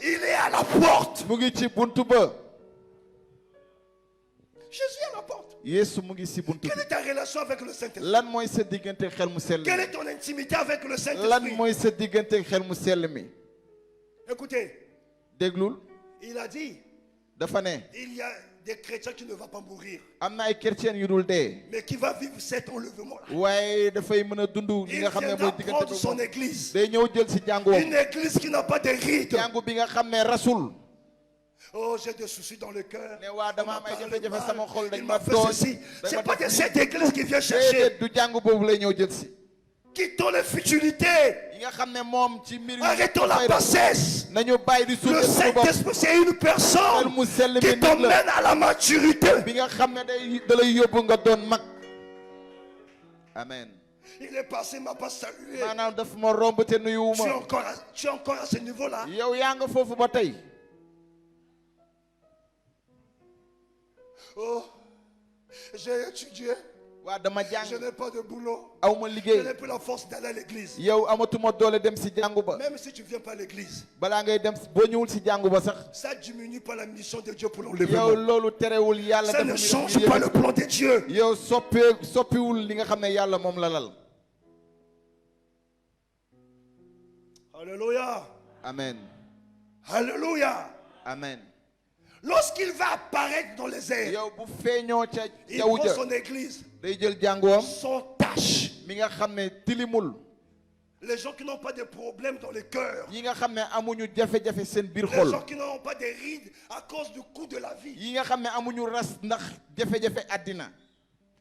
Il est à la porte. Jésus est à la porte. Quelle est ta relation avec le Saint-Esprit? Quelle est ton intimité avec le Saint-Esprit? Écoutez, il a dit, il y a des chrétiens qui ne vont pas mourir. Amna ay chrétiens yu dul dee. Mais qui va vivre cet enlèvement là. waaye dafay mën a dund li nga xam ne mooy diggante prendre son église. day ñëw jël si jàngoom. Une église qui n'a pas de rides. jàngu bi nga xam ne rasul. Oh, j'ai des soucis dans le cœur. ne waa dama am ay jafe-jafe sama xol dañ Il ma m'a fait tooñ. ceci. C'est pas de cette église qui vient chercher. du jàngu boobu lay ñëw jël si. Quittons les futilités. yi nga xam ne moom ci mbir yi. Arrêtons la bassesse. nañu bàyyi di suuf. Le Saint-Esprit, c'est une personne qui t'emmène à la maturité. bi nga xam ne day da lay yóbbu nga doon mag. Amen. Il est passé, il m'a pas salué. maanaam daf ma romb te nuyuwuma. Tu es encore à ce niveau-là. yow yaa nga foofu ba tey. Oh, j'ai étudié. waa dama jàng. Je n'ai pas de boulot. aw ma Je liggéey. n'ai plus la force d'aller à l'église. yow amatuma doole dem si jàngu ba. Même si tu viens pas à l'église, balaa ngay dem boo ñëwul si jàngu ba sax. ça diminue pas la mission de Dieu pour yow l'enlèvement. loolu terewul yàlla Ça dafa ne change pas le plan de Dieu. yow soppiwul li nga xam ne yàlla moom la lal. Alléluia. amen. Alléluia. amen. Lorsqu'il va apparaître dans les airs, yow bu feeñoo ca il jaww prend ja son église day jël jàngoom sans tâche. mi nga xam ne tilimul. Les gens qui n'ont pas de problème dans le cœur. yi nga xam ne amuñu jafe-jafe seen biir Les xol. gens qui n'ont pas de rides à cause du coût de la vie. yi nga xam ne amuñu ras ndax jafe-jafe àddina.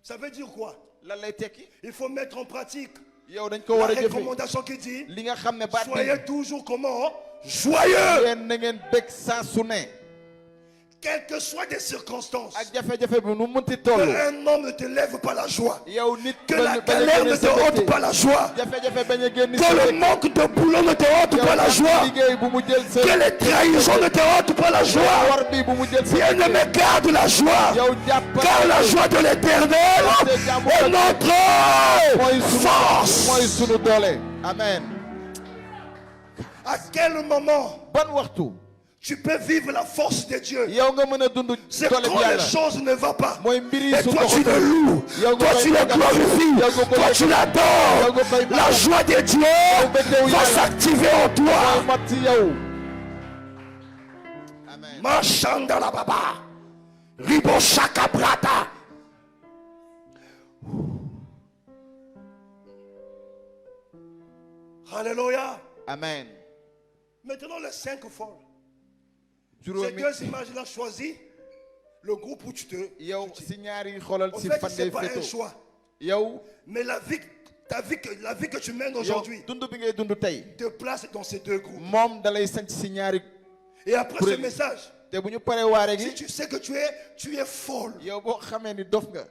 Ça veut dire quoi? lan lay tekki. Il faut mettre en pratique yow dañ ko la war a jëfe. recommandation qui dit li nga xam ne baat bi. soyez toujours comment? Joyeux. yéen na ngeen bég saa su ne. Quelles que soient les circonstances. ak jafe-jafe bi nu munti Que toll. un homme ne te lève pas la joie. yow nit Que la galère ne te ôte pas la joie. jafe-jafe bañ a génn Que le manque de boulot ne te ôte pas la joie. liggéey bu mu jël sa. Que les trahisons ne te ôtent pas la joie. war bi bu mu jël sa. Bien aimé, garde la joie. yow jàpp. Car la joie de l'Éternel est notre force. mooy sunu doole. amen. À quel moment ban waxtu. tu peux vivre la force de Dieu? yow nga mën a dund C'est doole bi quand les yàlla. choses ne vont pas. mooy mbir yi Et su toi tu le loues, toi tu le glorifies, toi tu l'adores. La joie de Dieu va s'activer en toi. mat ci yow. amen. Machanda la baba, ribo shaka brata. Alléluia. amen. Maintenant les 5 folles. Ces juróomi. deux images-là choisies, le groupe où tu te... yow si ñaari xoolal En si fait, fan c'est ngay pas un féetoo. choix. yow. Mais la vie que tu mènes yow aujourd'hui dund bi ngay dund tey. te place dans ces deux groupes. moom dalay sant si ñaari. Et après ce message, te bu ñu paree waare si gi. tu sais que tu es folle, yow boo xamee ni dof nga.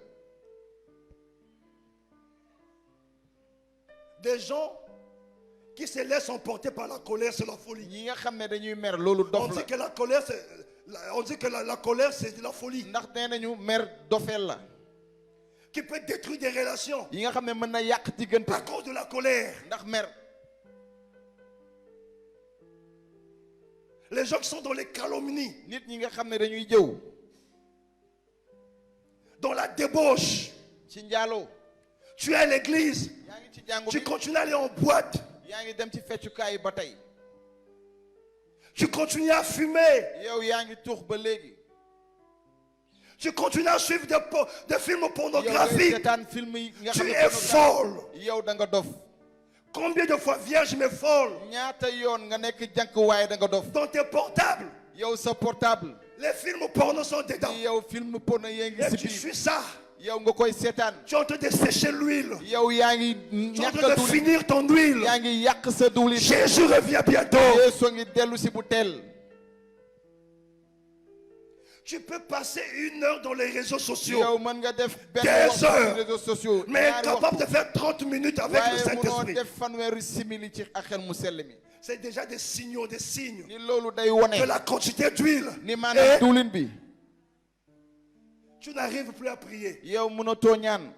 des gens qui se laissent emporter par la colère, c'est la folie. ñi nga xam ne dañuy mer loolu On dof dit la. que la colère, on dit que la colère, c'est de la folie ndax nee nañu mer dofeel la. qui peut détruire des relations yi nga xam ne mën na yàq diggante. à cause de la colère. ndax mer. Les gens qui sont dans les calomnies, nit ñi nga xam ne dañuy jëw. dans la débauche. ci njaaloo. Tu es à l'église, yaa ngi ci jàngu tu bi. continues à aller en boîte, yaa ngi dem ci feccukaay yi ba tey. tu continues à fumer, yow yaa ngi tuux ba léegi. tu continues à suivre des films yow ngay pornographiques. seetaan film yi nga Tu xam ne es folle. yow da nga dof. Combien de fois vierge mais folle ñaata yoon nga nekk jànk waaye da nga dof. dans tes portables? yow sa portable. Les films porno sont dedans. yow film porno yaa ngi Et si tu biir. suis ça. yow nga koy seetaan. Tu es en train de sécher l'huile. yow yaa ngi Tu es en ñàkk train a de diwlin. finir ton huile. yaa ngi yàq sa diwlin. Jésus revient bientôt. Yeesu ngi dellu si bu teel. Tu peux passer 1 heure dans les réseaux sociaux, yow mën nga def benn Des waxtu heures. ci réseaux sociaux. mais ñaari incapable waxtu. de faire 30 minutes avec le waaye munoo Saint-Esprit. def fanweeri simili ci ak xel mu sell mi. C'est déjà des signaux, des signes ni loolu day de wone. la quantité d'huile. ni maanaam Et diwlin bi. tu n'arrives plus à prier. yow mënatoo ñaan.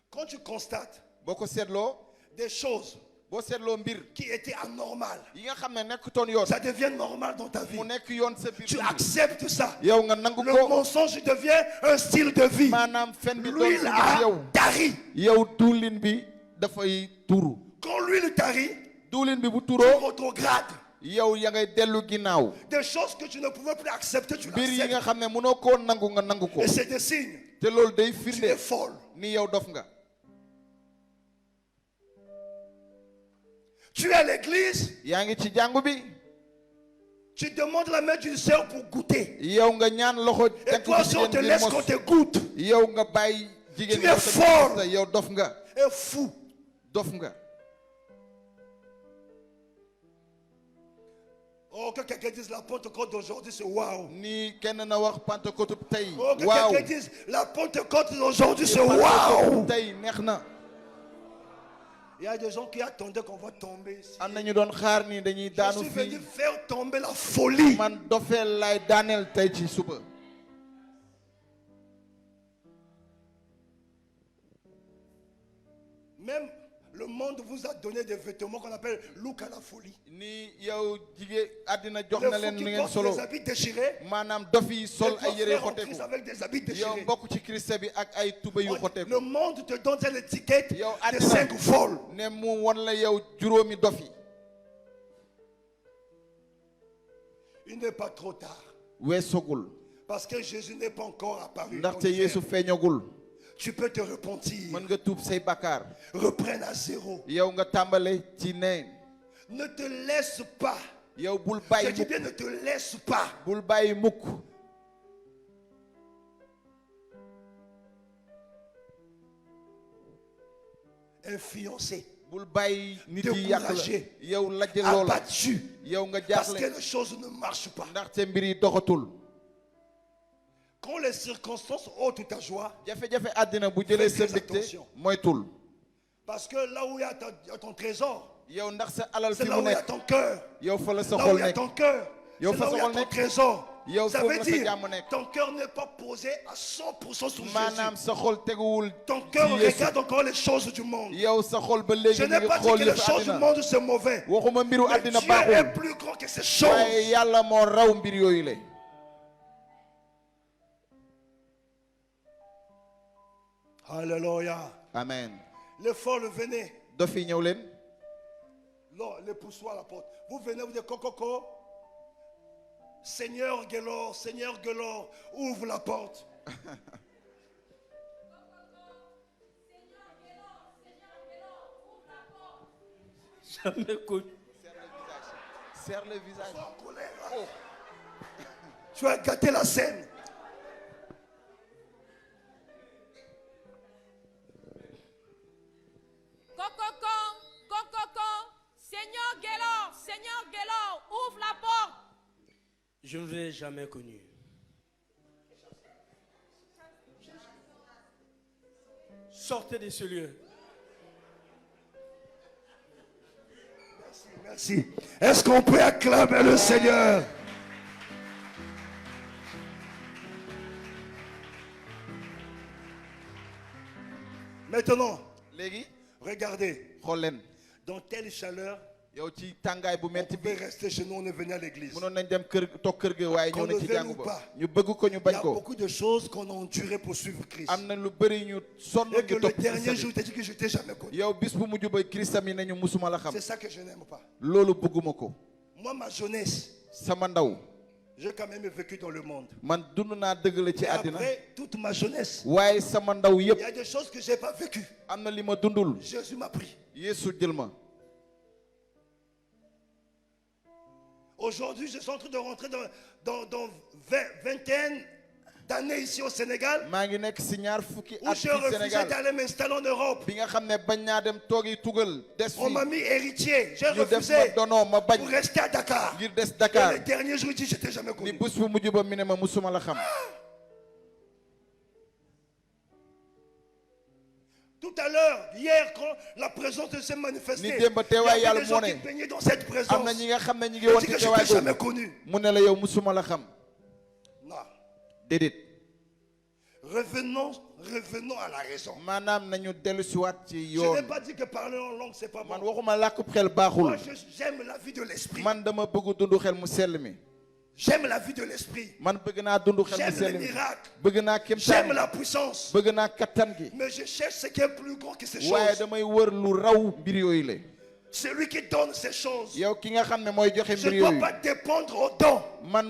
Quand tu constates boo ko seetloo. des choses boo seetloo mbir. qui étaient anormales, yi nga xam ne nekkutoon yoon. ça devient normal dans ta vie. mu nekk yoon sa biir Tu dund. acceptes ça. yow nga nangu Le ko. mensonge devient un style de vie. maanaam fen bi doon L'huile si a yow. tari. yow diwlin bi dafay turu. Quand l'huile tarit, diwlin bi bu tu turoo. rétrogrades. yow ya ngay dellu ginnaaw. Des choses que tu ne pouvais plus accepter, tu mbir yi nga l'acceptes. xam ne mënoo koo nangu nga nangu ko. Et c'est des signes. te loolu day Tu es firnde folle. ni yow dof nga. Tu es à l'église. yaa ngi ci jàngu bi. Tu demandes la main d'une sœur pour goûter. yow nga ñaan loxo. Et toi si on te laisse qu'on te goûte. yow nga bàyyi jigéen Tu es folle. yow dof nga. Et fou. dof nga. Oh, que quelqu'un dise la Pentecôte d'aujourd'hui, c'est waouh. ni kenn na wax Pentecôte tey. Oh, que waaw quelqu'un dise la Pentecôte d'aujourd'hui, c'est waouh. tey neex na. Il y a des gens qui attendaient qu'on va tomber ici. am na ñu doon xaar ni dañuy Je daanu suis venu fii. faire tomber la folie. man dofeel lay daaneel tey ci suba. Même le monde vous a donné des vêtements qu'on appelle look à la folie. ni yow jigéen àddina jox Les na fous leen qui nu ngeen portent solo. des habits déchirés. maanaam dof yi sol Et ay toi, yére frère en xoteeku. Christ avec des habits yow déchirés. mbokk ci Christ bi ak ay tuba yu Le xoteeku. monde te donne une étiquette yow de àddina 5 folles. ne mu won la yow juróomi dof yi. Il n'est pas trop tard. weesogul. Parce que Jésus n'est pas encore apparu. ndaxte Yeesu feeñagul. Tu peux te repentir. mën nga tuub say bakkaar. Reprenne à zéro. yow nga tàmbale ci ne. Ne te laisse pas. yow bul Je bàyyi dis mukk. bien, ne te laisse pas. bul bàyyi mukk. Influencé, bul bàyyi nit yi yàq la. découragé, yow lajj loola. abattu. yow nga Parce que jaaxle. les choses ne marchent pas. ndaxte mbir yi doxatul. Quand les circonstances ôtent ta joie, jafe-jafe àddina bu jëlee sa Fais mbégte attention. moytul. parce que là où il y a ton trésor, yow ndax sa alal c'est fi là mu où il y a nekk. ton cœur. yow fa la sa Là où xol il y a nekk. ton cœur, Yow c'est fa là où il y sa a xol ton nekk. trésor. Yow Ça foofu veut la sa dire, jàmm nekk. ton cœur n'est pas posé à 100% sur maanaam Jésus. sa xol teguwul. Ton cœur ci Yeesu. regarde encore les choses du monde. yow sa xol ba Je léegi n'ai ngi pas dit xool que les yëfu choses du àddina. monde c'est mauvais. waxuma mbiru Mais àddina Dieu est baaxul. plus grand que ces waaye choses. yàlla moo raw mbir yooyu le. Alléluia. amen. Les folles, venez. dof yi ñëw leen. Non, les poussoirs à la porte. Vous venez, vous dites coco. Seigneur Guélor, ouvre la porte. Jamais connu. serre le visage. En colère. Oh. Tu as gâté la scène. Seigneur Guélor, ouvre la porte. Je ne vous ai jamais connu. Sortez de ce lieu. Merci. Est-ce qu'on peut acclamer le Seigneur? Maintenant, léegi. regardez. xool leen. Dans telle chaleur, yow ci tàngaay bu on metti bi. pouvait rester chez nous, on est venu à l'église. mënoon nañ dem kër toog kër ga waaye ñëw Qu'on na ci le veuille jàngu ou ba. pas. ñu bëgg ko ñu Il y bañ a ko. beaucoup de choses qu'on a endurées pour suivre Christ. am na lu bëri ñu sonn Et que ngi le topp dernier Christ jour, bi. tu as dit que je t'ai jamais connu. yow bis bu mujj ba Christam yi nañu musuma la xam. C'est ça que je n'aime pas. loolu bëgguma ko. Moi, ma jeunesse, sama ndaw. j'ai quand même vécu dans le monde. man dund naa dëgg la ci Et àddina. après toute ma jeunesse, waaye sama ndaw il yëpp. y a des choses que je n'ai pas vécues. am na li ma dundul. Jésus m'a pris. Yeesu jël ma. Aujourd'hui, je suis en train de rentrer dans vingtaine d'années ici au Sénégal, maa ngi nekk si ñaar fukki où at j'ai ci refusé Sénégal. d'aller m'installer en Europe. bi nga xam ne bañ naa dem toogi tugal des On fi m'a mis héritier. J'ai ñu def refusé ma donoo ma bañ pour rester à Dakar. ngir des Et Dakar le dernier jour, il dit, je t'ai jamais ni connu. bés bu mujj ba mi ne ma musuma la xam. Tout à l'heure, hier, quand la présence de s'est manifestée, Ni il y démb teewaay avait yàlla des gens moo qui ne. baignaient dans cette am présence. na ñi nga xam ne ñi ngi Il woon dit ci que je teewaay t'ai jamais boobu connu. mu ne la yow musuma la xam. Non. déedéet. Revenons à la raison. maanaam nañu dellu siwaat ci Je n'ai yoon. pas dit que parler en langue, c'est pas man bon. waxuma làkkub xel Moi, baaxul. j'aime la vie de l'esprit. man dama bëgg dund xel mu sell mi. J'aime la vie de l'esprit. man bëgg naa dund xel mu J'aime sell les mi. miracles. bëgg naa J'aime kéemtaan la puissance. bëgg naa kattan gi. Mais je cherche ce qui est plus grand que ces waaye choses. damay wër lu raw mbir yooyu la. C'est lui qui donne ces choses. Je ne dois pas dépendre au don. Mais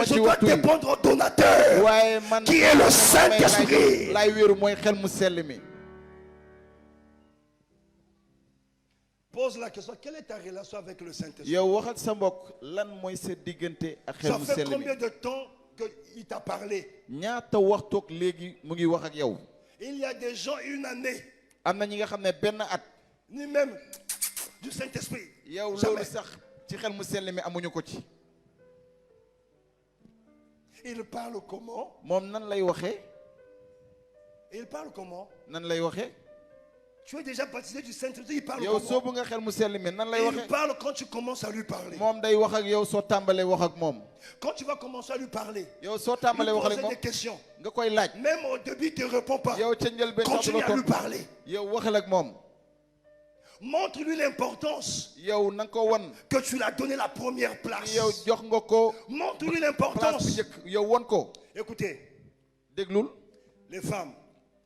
je dois waxtu yi. dépendre au donateur. waaye man Qui est le Saint-Esprit. laay wéeru mooy xel mu sell mi. Pose la question, quelle est ta relation avec le Saint-Esprit? yow waxal sa mbokk lan mooy sa diggante ak xel Ça mu fait sell mi. combien de temps qu'il t'a parlé? ñaata waxtoog léegi mu ngi wax ak yow. Il y a des gens une année. am na ñi nga xam ne benn at. Ni même du Saint-Esprit. yow Jamais. loolu sax ci xel mu sell mi amuñu ko ci. Il parle comment? moom nan lay waxee. Il parle comment? nan lay waxee. Tu es déjà baptisé du Saint-Esprit. Il parle yow comment? soobu nga xel mu sell mi nan lay Il waxee. parle quand tu commences à lui parler. moom day wax ak yow soo tàmbalee wax ak moom. Quand tu vas commencer à lui parler, yow soo lui tàmbalee wax ak poser moom des questions. nga koy laaj. Même au début, il ne te répond pas. yow ca njëlbeen sax du Continue la à lui tontu. parler. yow waxal ak moom. Montre-lui l'importance yow na nga ko wan. que tu lui as donné la première place. yow jox nga ko Montre-lui place bu l'importance. njëkk yow wan ko. Écoutez, déglul les femmes.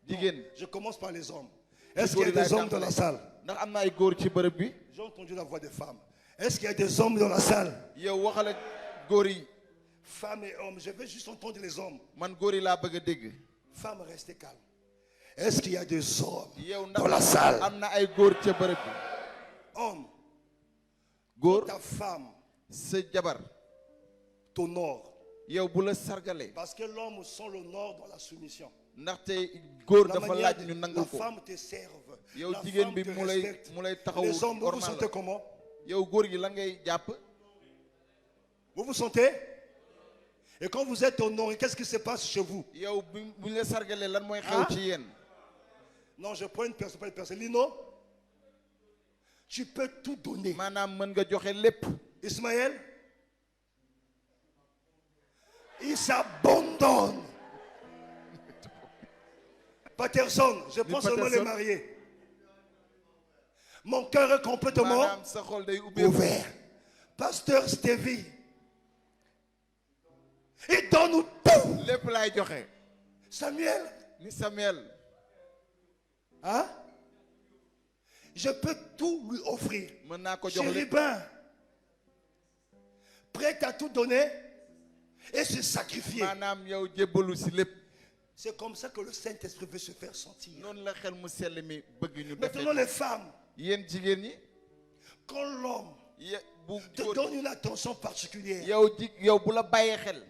jigéen. Je commence par les hommes. Est-ce qu'il y a des hommes dans la salle? ndax am na ay góor ci bërëb bi. J'ai entendu la voix des femmes. Est-ce qu'il y a des hommes dans la salle? yow waxal ak góor yi. Femmes et hommes, je vais juste entendre les hommes. man góor yi laa bëgg a dégg. Femmes, restez calmes. Est-ce qu'il y a des hommes yow dans la salle? am na ay góor ca bërëb bi. Homme, góor ta femme sa jabar. t'honore. yow bu la sargalee. Parce que l'homme sent l'honneur dans la soumission. ndaxte góor La dafa manière laaj de ñu la nangul ko. femme te serve. yow La jigéen femme bi te mu lay respecte. mu lay taxawu Les hommes, vous vous normal sentez la. comment? yow góor gi lan ngay jàpp. Vous vous sentez? Et quand vous êtes honoré, qu'est-ce qui se passe chez vous? yow bu ñu la sargalee lan mooy Hein? xew ci yéen. Non, je prends une personne, pas une personne. Lino, tu peux tout donner. maanaam mën nga joxe lépp. Ismaël, il s'abandonne. Patterson, je prends seulement les Patterson. mariés. Mon cœur est complètement maanaam sa xol day ubbeeku. ouvert. Pasteur Stevie, il donne tout. lépp laay joxe. Samuel, ni Samuel. hein? Je peux tout lui offrir. mën naa ko jox lépp. Chérubin, prêt à tout donner et se sacrifier. maanaam yow jébbalu si lépp. C'est comme ça que le Saint-Esprit veut se faire sentir. noonu la xel mu sell mi bëgg ñu Maintenant, defee. les femmes, yéen jigéen ñi. quand l'homme bu te góor donne une attention particulière, yow bu la bàyyee xel.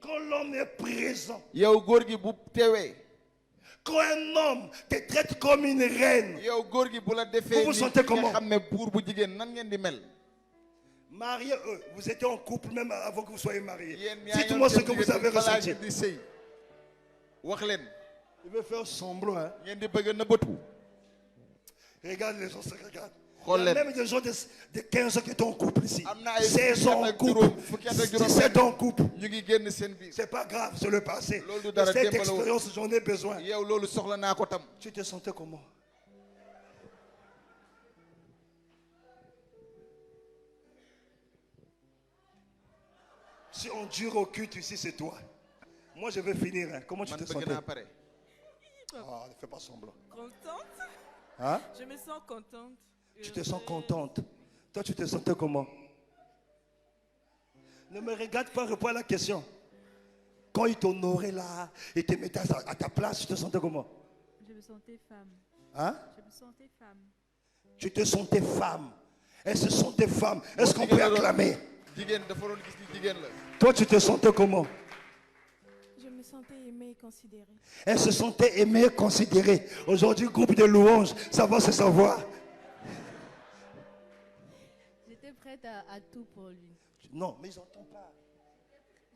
quand l'homme est présent, yow góor gi bu teewee. quand un homme te traite comme une reine, yow góor gi bu la defee. Vous vous sentez comment? nga xam ne buur bu jigéen nan ngeen di mel. mariés, vous étiez en couple même avant que vous soyez mariés. yéen yaa Dites-moi ngi ce que vous avez balaa ressenti. ngeen di sëy. wax leen. Il veut faire semblant, hein? ngeen di bëgg a nëbbatu. Regarde, les gens se regardent. Il xool y a leen. même des gens de 15 ans qui sont en couple ici. am na ay 16 ans en couple. fukki at ak juróom 17 ans en couple. ñu ngi génn seen biir. C'est pas grave, c'est le passé. Loolu du De dara, cette démb la woon. expérience, j'en ai besoin. yow loolu soxla naa ko tam. Tu te sentais comment? Si on dure au culte ici, c'est toi. Moi, je vais finir. Hein. Comment tu man te bëgg sentais? naa pare. Ah, ne fais pas semblant. Contente. Hein? Je me sens contente. Tu te sens contente. Toi, tu te sentais comment? Ne me regarde pas, réponds à la question. Quand il t'honorait là, et te mettait à ta place, tu te sentais comment? Je me sentais femme. Hein? Je me sentais femme. Tu te sentais femme. Elle se sentait femme. Est-ce qu'on peut acclamer? jigéen dafa doon gis ni jigéen la. Toi, tu te sentais comment? Je me sentais aimée et considérée. Elle se sentait aimée et considérée. Aujourd'hui, groupe de louanges, ça va se savoir. J'étais prête à tout pour lui. Non, mais ils n'entendent pas.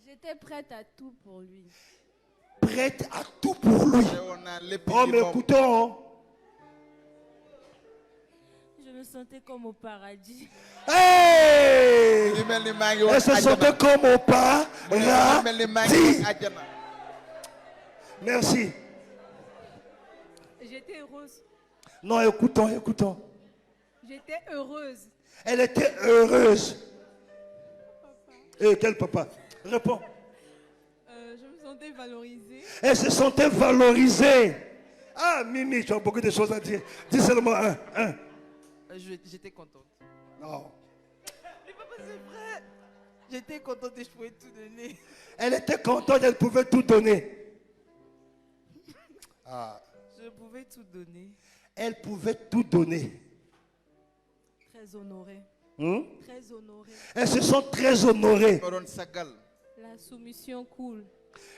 J'étais prête à tout pour lui. Prête à tout pour lui. teewoon naa lépp Oh, ci mais moom. écoutons. Hein. Je me sentais comme au paradis. Hey! li mel ni maa ngi Elle wax se sentait comme au li mel ni maa ngi paradis. wax àjjana. Merci. J'étais heureuse. Non, écoutons, écoutons. J'étais heureuse. Elle était heureuse. Et quel papa? Réponds. Je me sentais valorisée. Elle se sentait valorisée. Ah, Mimi, tu as beaucoup de choses à dire. Dis seulement un. J'étais contente. Non. Mais papa, c'est vrai. J'étais contente et je pouvais tout donner. Elle était contente, elle pouvait tout donner. Ah. Je pouvais tout donner. Elle pouvait tout donner. Très honorée. Très honorée. Elles se sont très honorées. La soumission coule.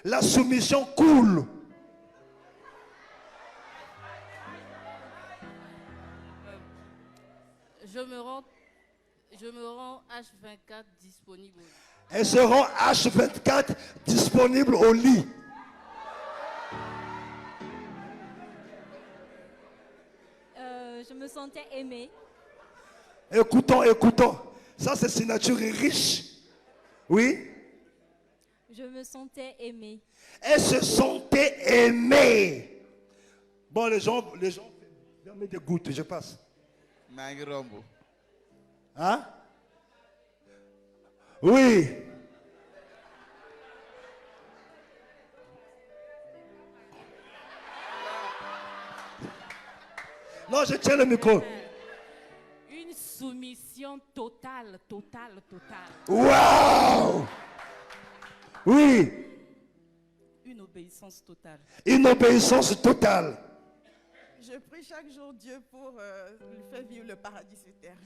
La soumission coule. Je me rends H24 disponible. Elles seront H24 disponibles au lit. Je me sentais aimée. Écoutons. Ça, c'est signature riche. Oui. Je me sentais aimée. Elles se sentaient aimées. Bon, les gens, fermez des gouttes, je passe. Hein? Oui. Non, je tiens le micro. Une soumission totale. Waouh! Oui. Une obéissance totale. Une obéissance totale. Je prie chaque jour Dieu pour lui faire vivre le paradis sur terre.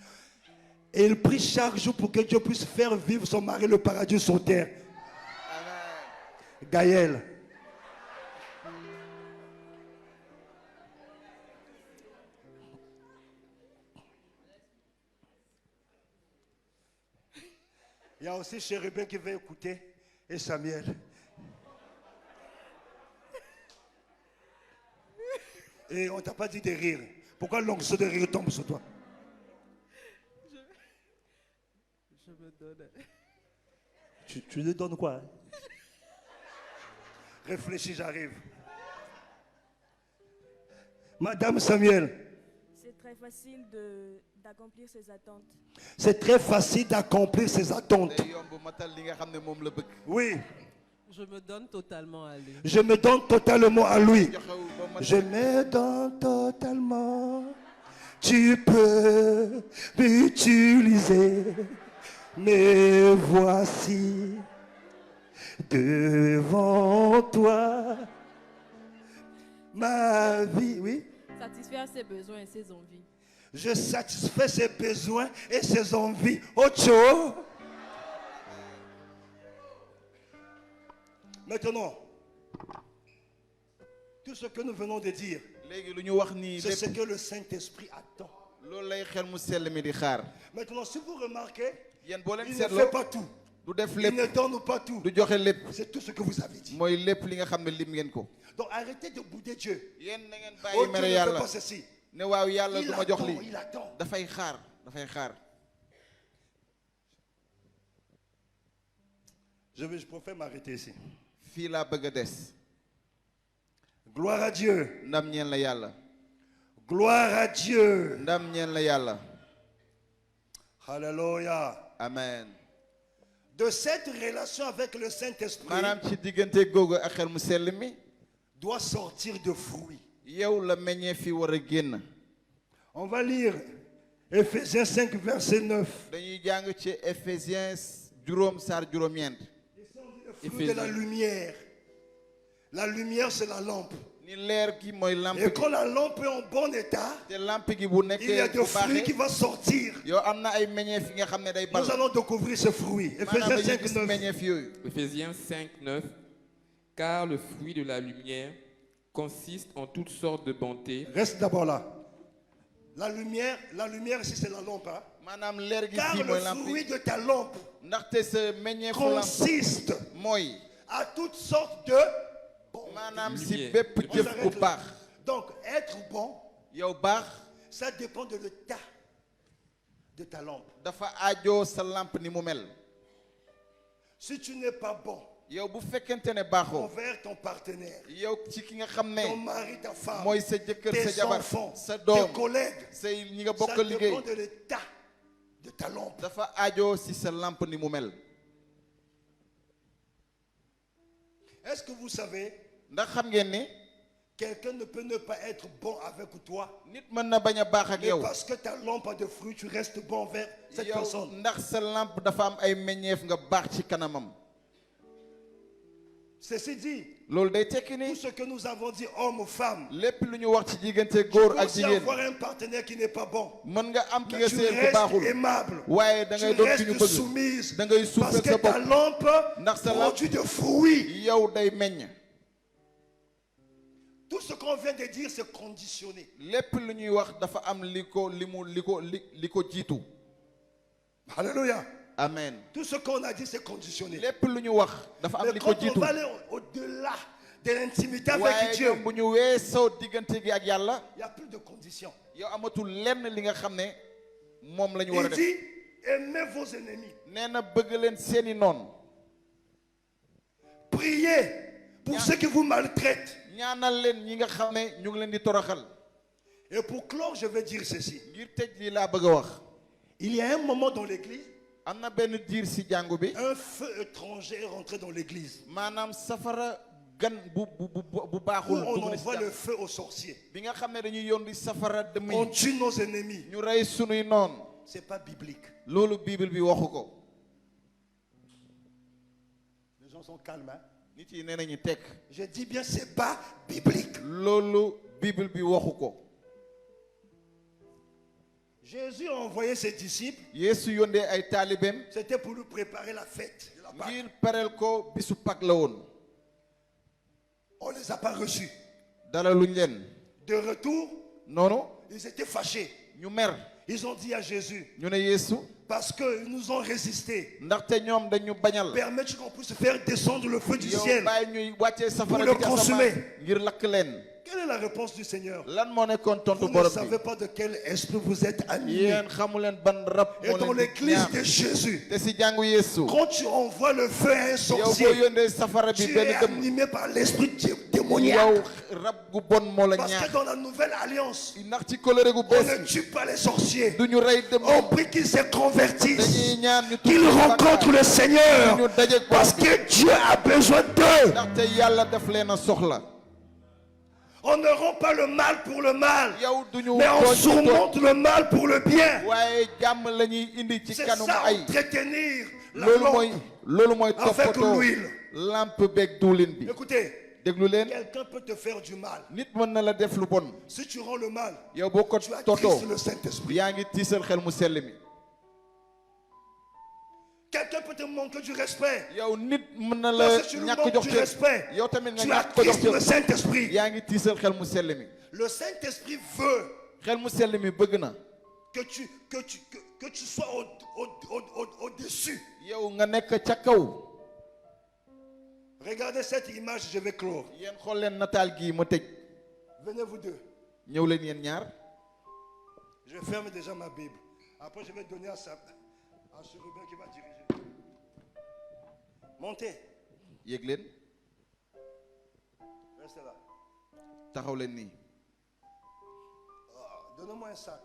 Et il prie chaque jour pour que Dieu puisse faire vivre son mari le paradis sur terre. Amen. Gaël. Il y a aussi Chérubin qui veut écouter et Samuel. Et on ne t'a pas dit de rire. Pourquoi l'onction de rire tombe sur toi? Je me donne. Tu lui donnes quoi? Réfléchis, j'arrive. Madame Samuel. C'est très facile d'accomplir ses attentes. C'est très facile d'accomplir ses attentes. Oui. Je me donne totalement à lui. Je me donne totalement à lui. Je me donne totalement. Tu peux m'utiliser. Mais voici devant toi ma vie. Oui. Satisfaire ses besoins et ses envies. Je satisfais ses besoins et ses envies. Ocho. Maintenant, tout ce que nous venons de dire, c'est ce que le Saint-Esprit attend. Maintenant, si vous remarquez, il ne fait pas tout. Il ne donne pas tout. C'est tout ce que vous avez dit. Donc arrêtez de bouder Dieu. Oh, Dieu ne fait pas ceci. Il attend. Je préfère m'arrêter ici. Gloire à Dieu. Gloire à Dieu. Alléluia. Amen. De cette relation avec le Saint-Esprit doit sortir de fruits. On va lire Ephésiens 5, verset 9. Le fruit de la lumière. La lumière, c'est la lampe. Et quand la lampe est en bon état, il y a des fruits qui vont sortir. Nous allons découvrir ce fruit. Ephésiens 5, 9. Ephésiens 5, 9. Car le fruit de la lumière consiste en toutes sortes de bonté. Reste d'abord là. La lumière ici, c'est la lampe. Hein? Car le fruit de ta lampe consiste à toutes sortes de donc être bon, ça dépend de l'état de ta lampe. Si tu n'es pas bon envers ton partenaire, ton mari, ta femme, tes enfants, tes collègues, ça dépend de l'état de ta lampe. Est-ce que vous savez Quelqu'un ne peut ne pas être bon avec toi. nit mën na bañ a baax ak Mais yow. parce que ta lampe a de fruits, tu restes bon envers cette yow personne. ndax sa lampe dafa am ay meññeef nga baax ci kanamam. Ceci dit, loolu day tekki tout ni ce que nous avons dit, homme ou femme, lépp lu ñu wax ci diggante tu góor peux ak aussi jigéen avoir un partenaire qui n'est pas bon. mën nga am ki Mais nga tu seen bu restes baaxul aimable. waaye da Tu ngay doon ki ñu restes bëgg soumise. da ngay Parce suufeel que sa ta bopp lampe ndax sa lampe produit de fruits. yow day meññ. Tout ce qu'on vient de dire, c'est conditionné. lépp lu ñuy wax dafa am li ko jiitu. Alléluia. Amen. Tout ce qu'on a dit, c'est conditionné. lépp lu ñu wax dafa am Mais li ko quand on jiitu. va aller au-delà de l'intimité avec waaye Dieu, ñoom bu ñu weesoo diggante gi ak yàlla il n'y a plus de conditions. yow amatul lenn li nga xam ne moom la ñu war a Il def. dit, aimez vos ennemis. nee na bëgg leen seeni noon. Priez pour ceux qui vous maltraitent. ñaanal leen ñi nga xam ne ñu ngi leen di toroxal. Et pour clore, je vais dire ceci. ngir tëj lii laa bëgg a wax. Il y a un moment dans l'église, am na benn diir si jàngu bi. un feu étranger est rentré dans l'église. maanaam safara gan bu Où baaxul. on dugg na si envoie jàngu. le feu aux sorciers. bi nga xam ne dañuy yónni safara dëmm On yi. tue nos ennemis. ñu rey sunuy noon. C'est pas biblique. loolu bible bi waxu ko. Les gens sont calmes. Hein? nit yi nee nañu tekk. Je dis bien, c'est pas biblique. loolu bible bi waxu ko. Jésus a envoyé ses disciples. Yeesu yóndee ay taalibeem. C'était pour lui préparer la fête de la Pâque. ngir pareel ko bisu Pâques la woon. On ne les a pas reçus. dalaluñ leen. De retour, noonu ils étaient fâchés. ñu mer. Ils ont dit à Jésus, ñu ne Yeesu. parce qu'ils nous ont résisté, ndaxte ñoom dañu bañal. permettre qu'on puisse faire descendre le feu du yow ciel. bàyyi ñuy wàccee safara Pour bi le ci asamaan consumer. ngir lakk leen. Quelle est la réponse du Seigneur? lan moo nekkoon tontu Vous ne borom bi. savez pas de quel esprit vous êtes animés. yéen xamu leen ban rab Et moo dans leen di l'église ñaar. de Jésus, te si jàngu Yeesu. quand tu envoies le feu à un yow boo sorcier, yóndee safara bi tu benn es dëmm. animé par l'esprit démoniaque. yow rab gu bon moo la Parce que ñaar. dans la nouvelle alliance, ndax ci coloré gu on bees ne tue pas les sorciers. du ñu rey dëmm. On prie qu'ils se dañuy convertissent, ñaan ñu qu'ils tuub rencontrent le Seigneur. ñu dajeek Parce borom bi. que Dieu a besoin d'eux. ndaxte yàlla daf leen a soxla. On ne rend pas le mal pour le mal, yow du ñu mais on tooñ surmonte le mal pour le bien. waaye jàmm la ñuy indi ci C'est kanam ça, ay. entretenir la loolu mooy lampe avec toppatoo l'huile. lampe beeg diwlin bi. Écoutez, déglu leen. quelqu'un peut te faire du mal. nit mën na la def lu bon. Si tu rends le mal, yow boo ko tu as totoo Christ le Saint-Esprit. yaa ngi tiisal xel mu sell mi. Quelqu'un peut te manquer du respect. yow nit mën na la Parce que tu lui ñàkk manques jox du cër. respect. yow tamit nga Tu as ñàkk ko jox Christ le cër. Saint-Esprit. yaa ngi tiisal xel mu sell mi. Le Saint-Esprit veut xel mu sell mi bëgg na. que tu sois au-dessus. yow nga nekk ca kaw. Regardez cette image, je vais clore. yéen xool leen nataal gii ma tëj. Venez vous deux. ñëw leen yéen ñaar. Je ferme déjà ma Bible. Après, je vais donner à Chérubin qui va diriger. Montez. yéeg leen. Restez là. taxaw leen nii. Donnez-moi un sac.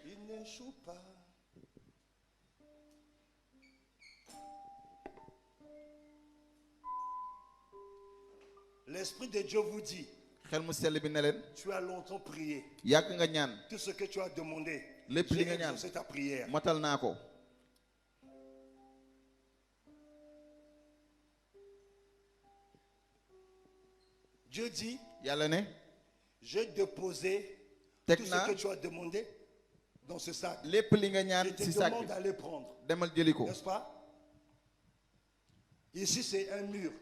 Il n'échoue pas. L'Esprit de Dieu vous dit, xel mu sell bi ne leen. tu as longtemps prié. yàgg nga ñaan. Tout ce que tu as demandé, lépp li j'ai nga ñaan. exaucé ta prière. matal naa ko. Dieu dit, yàlla ne. j'ai déposé teg tout ce naa que tu as demandé dans ce sac. lépp li nga ñaan Je te ci sac demande bi. d'aller prendre. demal jëli ko. N'est-ce pas? Ici, c'est un mur.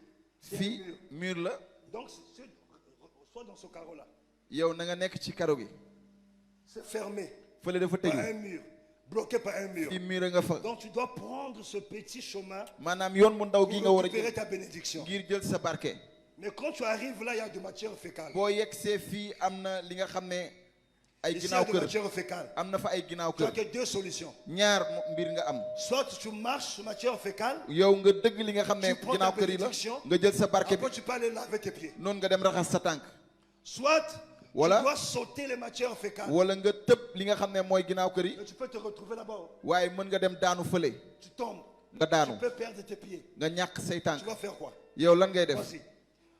C'est un fii mur. mur la. Donc, sois dans ce carreau-là. yow na nga nekk ci karo gi. C'est fermé fële dafa par tëju. un mur. Bloqué par un mur. fii mur nga fa. Donc, tu dois prendre ce petit chemin maanaam yoon bu ndaw gi nga pour war a récupérer jël ta bénédiction. ngir jël sa barke. Mais quand tu arrives là, il y a de matière fécale. boo yegsee fii am na li nga xam ne ay Ici, il y ginnaaw a de kër. matière fécale. am na fa ay ginnaaw Tu n'as kër. que deux solutions. ñaar mbir nga am. Soit tu marches sur matière fécale, yow nga dëgg li nga xam ne Tu prends ginnaaw ta kër yi la bénédiction. nga jël sa barke bi. après tu peux aller laver tes pieds. noonu nga dem raxas sa tànk. Soit Voilà. tu dois sauter les matières fécales. wala nga tëb li nga xam ne mooy ginnaaw kër yi. Et tu peux te retrouver là-bas. waaye mën nga dem daanu fële. Tu tombes. nga daanu Tu peux perdre tes pieds. nga ñàkk say Tu tànk. vas faire quoi? yow lan ngay def. Vas-y.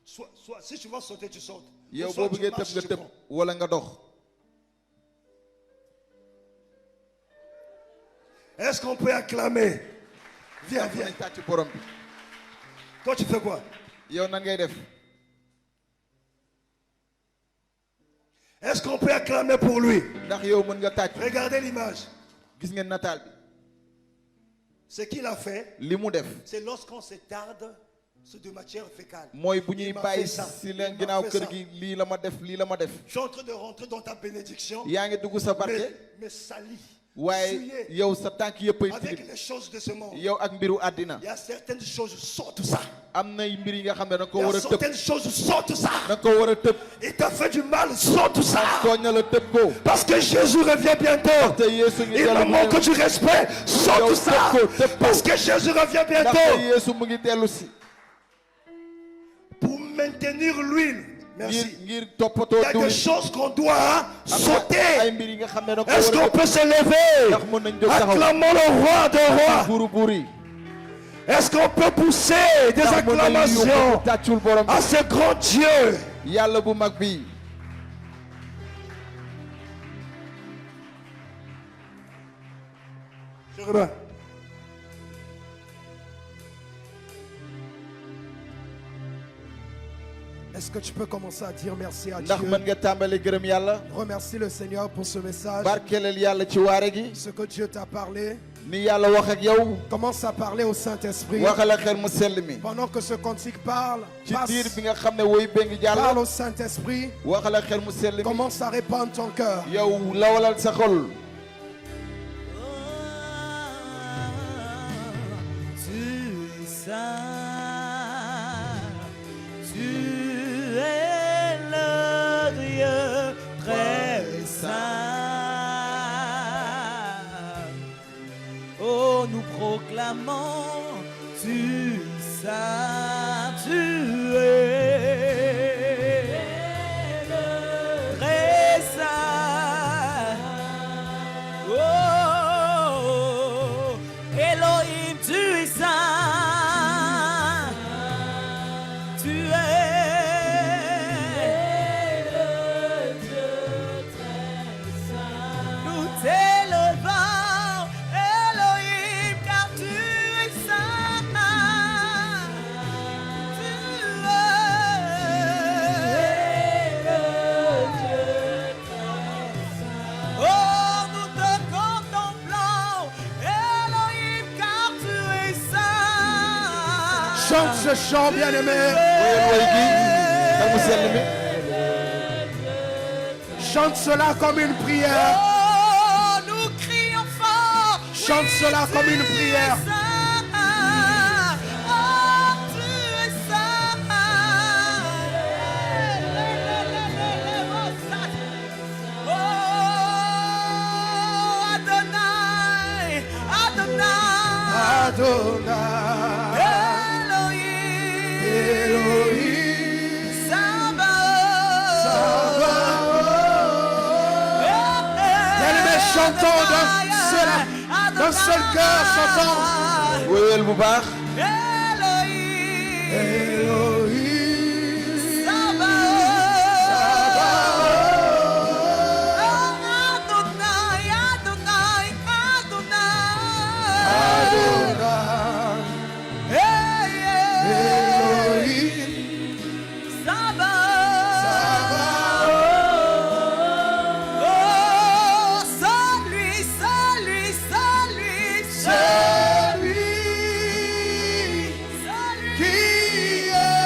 Soit si tu vas sauter, tu sautes. yow Soit boo tu bëggee marches, tëb nga tu tëb prends. wala nga dox. Est-ce qu'on peut acclamer? Viens, viens. nañ tàcc borom bi. Toi, tu fais quoi? yow nan ngay def. Est-ce qu'on peut acclamer pour lui? ndax yow mën nga tàcc. Regardez l'image. gis ngeen nataal bi. Ce qu'il a fait, li mu def. c'est lorsqu'on se tarde sur de matière fécale. mooy bu ñuy Il m'a bàyyi fait ça. si leen Il ginnaaw m'a fait kër ça. gi lii la ma def lii la ma def. Je suis en train de rentrer dans ta bénédiction. yaa ngi dugg sa barke. Mais sali. waaye souillé yow sa tànk yëpp ay avec tilim. les choses de ce monde. yow ak mbiru àddina. Il y a certaines choses, sors tout ça. am nay mbir yi nga xam ne da nga ko Il y war a a tëb. certaines choses, sors tout ça. da nga ko war a tëb. Il t'a fait du mal, sors tout ça. tooñ na la tëb ko. Parce que Jésus revient bientôt. te Yeesu ngi Il dellu me si. manque du respect, sors Yow tout ça. tëb ko, tëb ko. Parce que Jésus revient ndaxte bientôt. Yeesu mu ngi dellu si. Pour maintenir l'huile. Merci. ngir toppatoo Il y a des diwlin. choses qu'on doit ay sauter. mbir yi nga xam ne da nga ko Est-ce war a qu'on peut se lever? ndax mën nañ jóg taxaw. Acclamons le roi des rois. buuru buur yi. Est-ce qu'on peut pousser des ndax mën nañ acclamations yóbbu tàccul borom bi. à ce grand Dieu? yàlla bu mag bi. Jérémie. Est-ce que tu peux commencer à dire merci à ndax Dieu? mën nga tàmbali gërëm yàlla. Remercie le Seigneur pour ce message. barkeleel yàlla ci waare gi. Ce que Dieu t'a parlé. ni yàlla wax ak yow. Commence à parler au Saint-Esprit. waxal ak xel mu sell mi. Pendant que ce cantique parle, ci passe, diir bi nga xam ne woy bengi parle jàll. au Saint-Esprit. waxal ak xel mu sell mi. Commence à répandre ton cœur. yow lawalal sa xol. Tu es saint, tu es le Dieu très saint. Oh, nous proclamons, tu es saint, tu es le très saint. Oh, Elohim, tu es saint, tu es le Dieu très saint. Nous t'élevons, Elohim, car tu es saint. Tu es le Dieu très saint. Oh, nous te contemplons, Elohim, car tu es saint. Chante ce chant, bien-aimé. woyal woy gi xel mu sell mi. Chante cela comme une prière. Oh, nous crions fort. Chante cela comme une prière. Tu es saint. Oh, tu es saint. Oh, Adonai, Adonai. Adonai. Elohim, Elohim. Sabaoth. Bien-aimés, chantons d'un seul cœur, chantons. woyal bu baax. Elohim, Elohim. Sabaoth. Adonai, Adonai, Adonai. Adonai. Hey, yeah. Elohim. Sabaoth. Oh, celui, celui, celui, Celui qui est.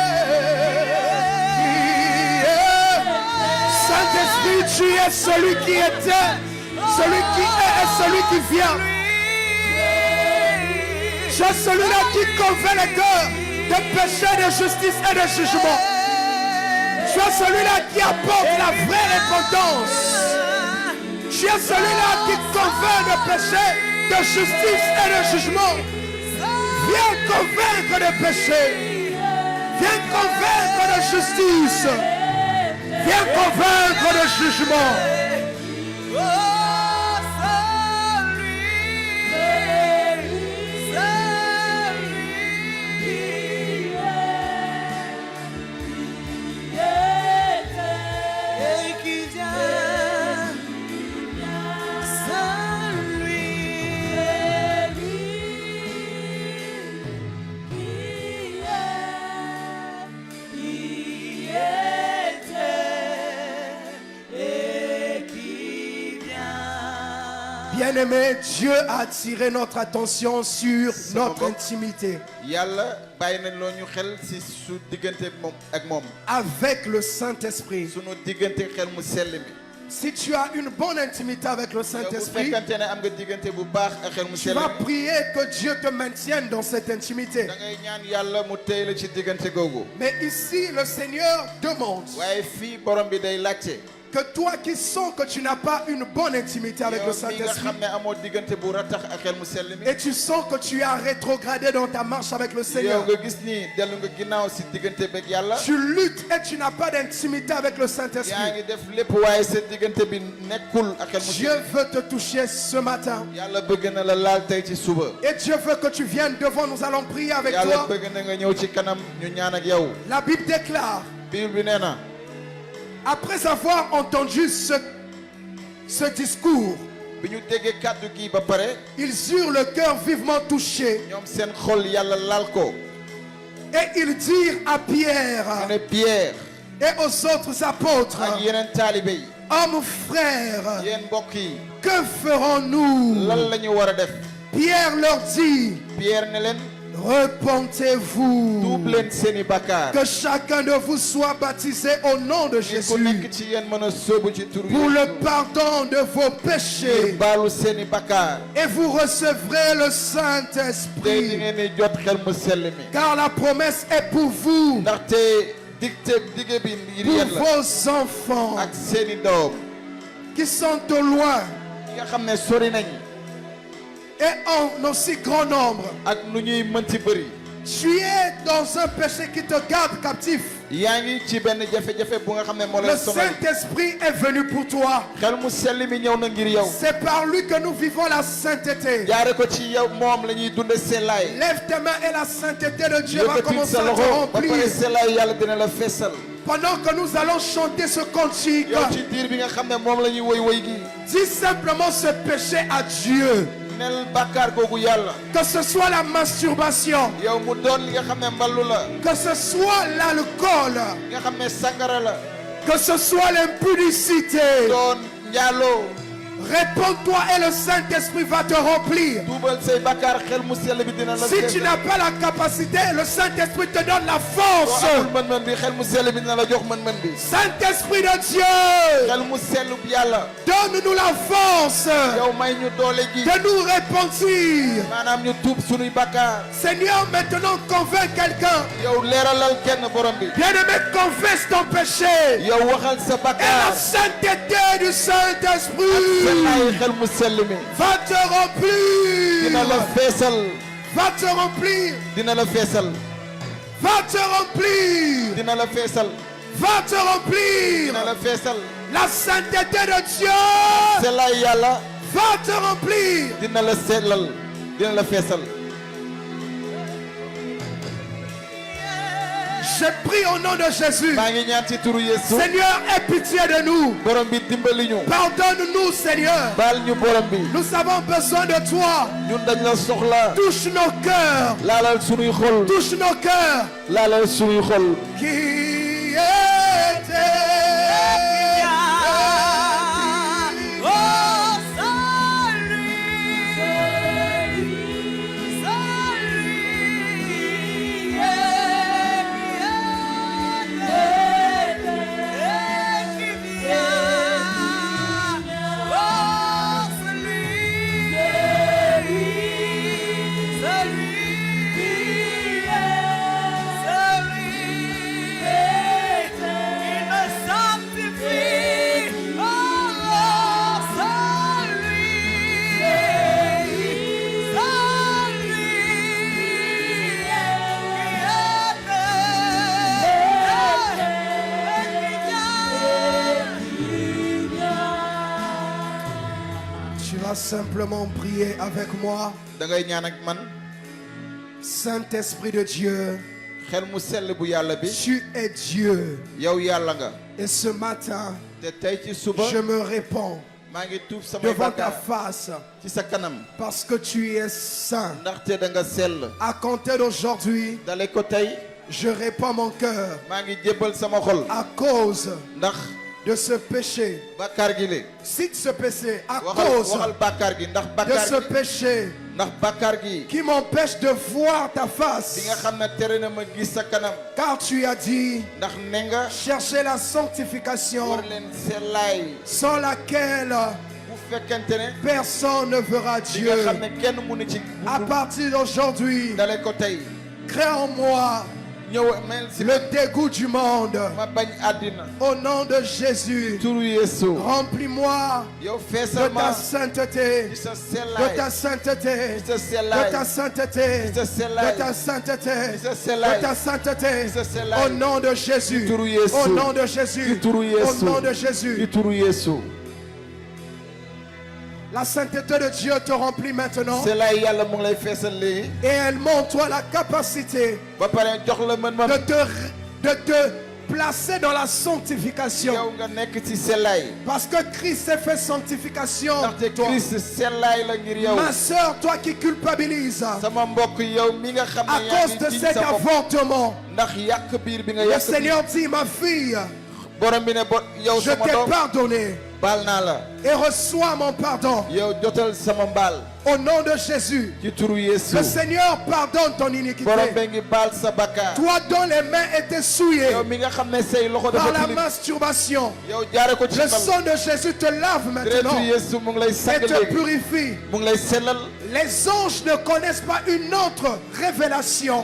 Saint-Esprit, tu es celui qui était, celui qui est et celui qui vient. Tu es celui-là qui convainc les cœurs de péché, de justice et de jugement. Tu es celui-là qui apporte la vraie repentance. Tu es celui-là qui convainc de péché, de justice et de jugement. Viens convaincre de péché. Viens convaincre de justice. Viens convaincre de jugement. Oh, celui, Bien-aimé, Dieu a attiré notre attention sur notre intimité. Avec le Saint-Esprit. Si tu as une bonne intimité avec le Saint-Esprit, tu vas prier que Dieu te maintienne dans cette intimité. Mais ici, le Seigneur demande que toi qui sens que tu n'as pas une bonne intimité avec le Saint-Esprit et tu sens que tu as rétrogradé dans ta marche avec le Seigneur, tu luttes et tu n'as pas d'intimité avec le Saint-Esprit, Dieu veut te toucher ce matin et Dieu veut que tu viennes devant. Nous allons prier avec toi. La Bible déclare, après avoir entendu ce discours, ils eurent le cœur vivement touché et ils dirent à Pierre et aux autres apôtres, hommes frères, que ferons-nous? Pierre leur dit, repentez-vous, que chacun de vous soit baptisé au nom de Jésus pour le pardon de vos péchés et vous recevrez le Saint-Esprit, car la promesse est pour vous, pour vos enfants qui sont au loin et en aussi grand nombre. Tu es dans un péché qui te garde captif. Le Saint-Esprit est venu pour toi. C'est par lui que nous vivons la sainteté. Lève tes mains et la sainteté de Dieu va commencer à te remplir. Pendant que nous allons chanter ce cantique, dis simplement ce péché à Dieu. Que ce soit la masturbation, que ce soit l'alcool, que ce soit l'impudicité, réponds-toi et le Saint-Esprit va te remplir. Si tu n'as pas la capacité, le Saint-Esprit te donne la force. Saint-Esprit de Dieu, donne-nous la force de nous repentir. Seigneur, maintenant convainc quelqu'un. Bien-aimé, confesse ton péché et la sainteté du Saint-Esprit va te remplir. Va te remplir. Va te remplir. Va te remplir. La sainteté de Dieu va te remplir. Je prie au nom de Jésus. Seigneur, aie pitié de nous. Pardonne-nous, Seigneur. Nous avons besoin de toi. Touche nos cœurs. Touche nos cœurs. Qui était simplement prier avec moi. Saint-Esprit de Dieu, tu es Dieu. Et ce matin, je me répands devant ta face parce que tu es saint. À compter d'aujourd'hui, je répands mon cœur à cause de ce péché, si de ce péché, à cause de ce péché qui m'empêche de voir ta face, car tu as dit, cherchez la sanctification sans laquelle personne ne verra Dieu. À partir d'aujourd'hui, crée en moi le dégoût du monde. Au nom de Jésus, remplis-moi de ta sainteté, de ta sainteté, de ta sainteté, de ta sainteté, de ta sainteté. Au nom de Jésus, au nom de Jésus, au nom de Jésus. La sainteté de Dieu te remplit maintenant. Et elle montre toi la capacité de te placer dans la sanctification. Parce que Christ s'est fait sanctification de toi. Ma soeur, toi qui culpabilises à cause de cet avortement, le Seigneur dit, ma fille, je t'ai pardonné. Et reçois mon pardon. Au nom de Jésus, le Seigneur pardonne ton iniquité. Toi dont les mains étaient souillées par la masturbation, le sang de Jésus te lave maintenant et te purifie. Les anges ne connaissent pas une autre révélation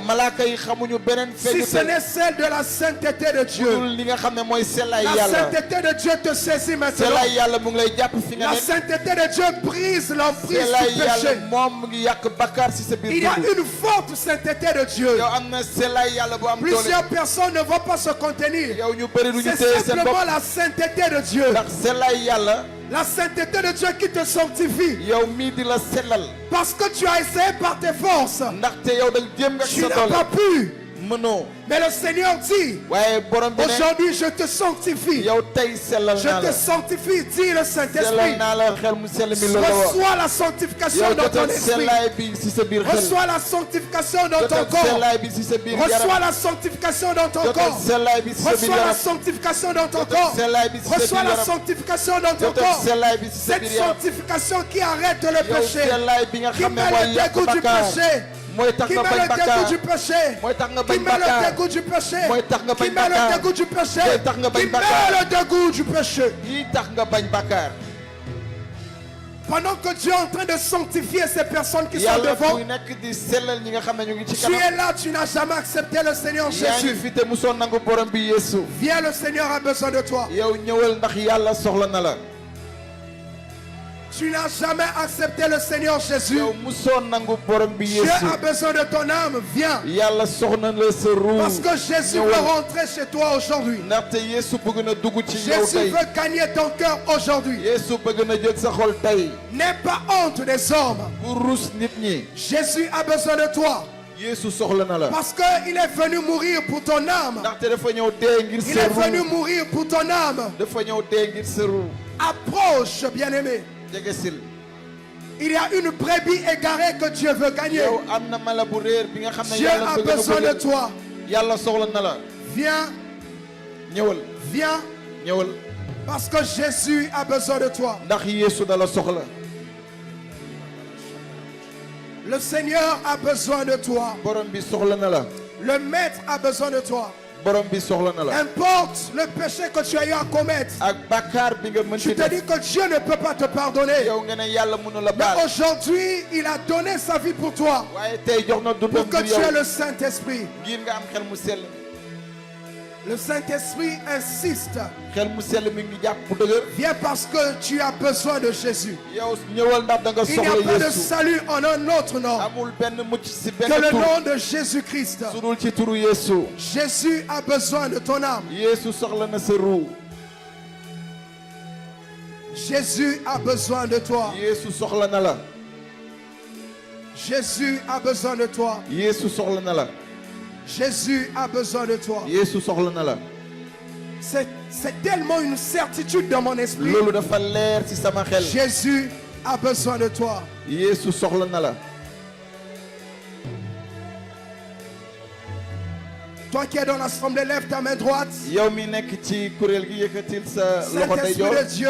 si ce n'est celle de la sainteté de Dieu. La sainteté de Dieu te saisit maintenant. La sainteté de Dieu brise l'emprise du péché. Il y a une forte sainteté de Dieu. Plusieurs personnes ne vont pas se contenir. C'est simplement la sainteté de Dieu. La sainteté de Dieu qui te sanctifie. Parce que tu as essayé par tes forces. Tu n'as pas pu. Mais le Seigneur dit, aujourd'hui je te sanctifie. Je te sanctifie, dit le Saint-Esprit. Reçois la sanctification dans ton esprit. Reçois la sanctification dans ton corps. Reçois la sanctification dans ton corps. Reçois la sanctification dans ton corps. Reçois la sanctification dans ton corps. Cette sanctification qui arrête le péché, qui met le dégoût du péché, qui met le dégoût du péché, qui met le dégoût du péché, qui met le dégoût du péché, qui met le dégoût du péché. Pendant que Dieu est en train de sanctifier ces personnes qui sont devant, tu es là, tu n'as jamais accepté le Seigneur Jésus. Viens, le Seigneur a besoin de toi. Tu n'as jamais accepté le Seigneur Jésus. Dieu a besoin de ton âme. Viens. Parce que Jésus veut rentrer chez toi aujourd'hui. Jésus veut gagner ton cœur aujourd'hui. N'aie pas honte des hommes. Jésus a besoin de toi. Parce qu'il est venu mourir pour ton âme. Il est venu mourir pour ton âme. Approche, bien-aimé. Il y a une brebis égarée que Dieu veut gagner. Dieu a besoin de toi. Viens. Viens. Parce que Jésus a besoin de toi. Le Seigneur a besoin de toi. Le Maître a besoin de toi. Importe le péché que tu as eu à commettre. Tu te dis que Dieu ne peut pas te pardonner. Mais aujourd'hui, il a donné sa vie pour toi. Pour que tu aies le Saint-Esprit. Le Saint-Esprit insiste. Viens parce que tu as besoin de Jésus. Il n'y a pas de salut en un autre nom que le nom de Jésus-Christ. Jésus a besoin de ton âme. Jésus a besoin de toi. Jésus a besoin de toi. Jésus a besoin de toi. C'est tellement une certitude dans mon esprit. Jésus a besoin de toi. Toi Toi qui es dans l'assemblée, lève ta main droite. Saint-Esprit de Dieu,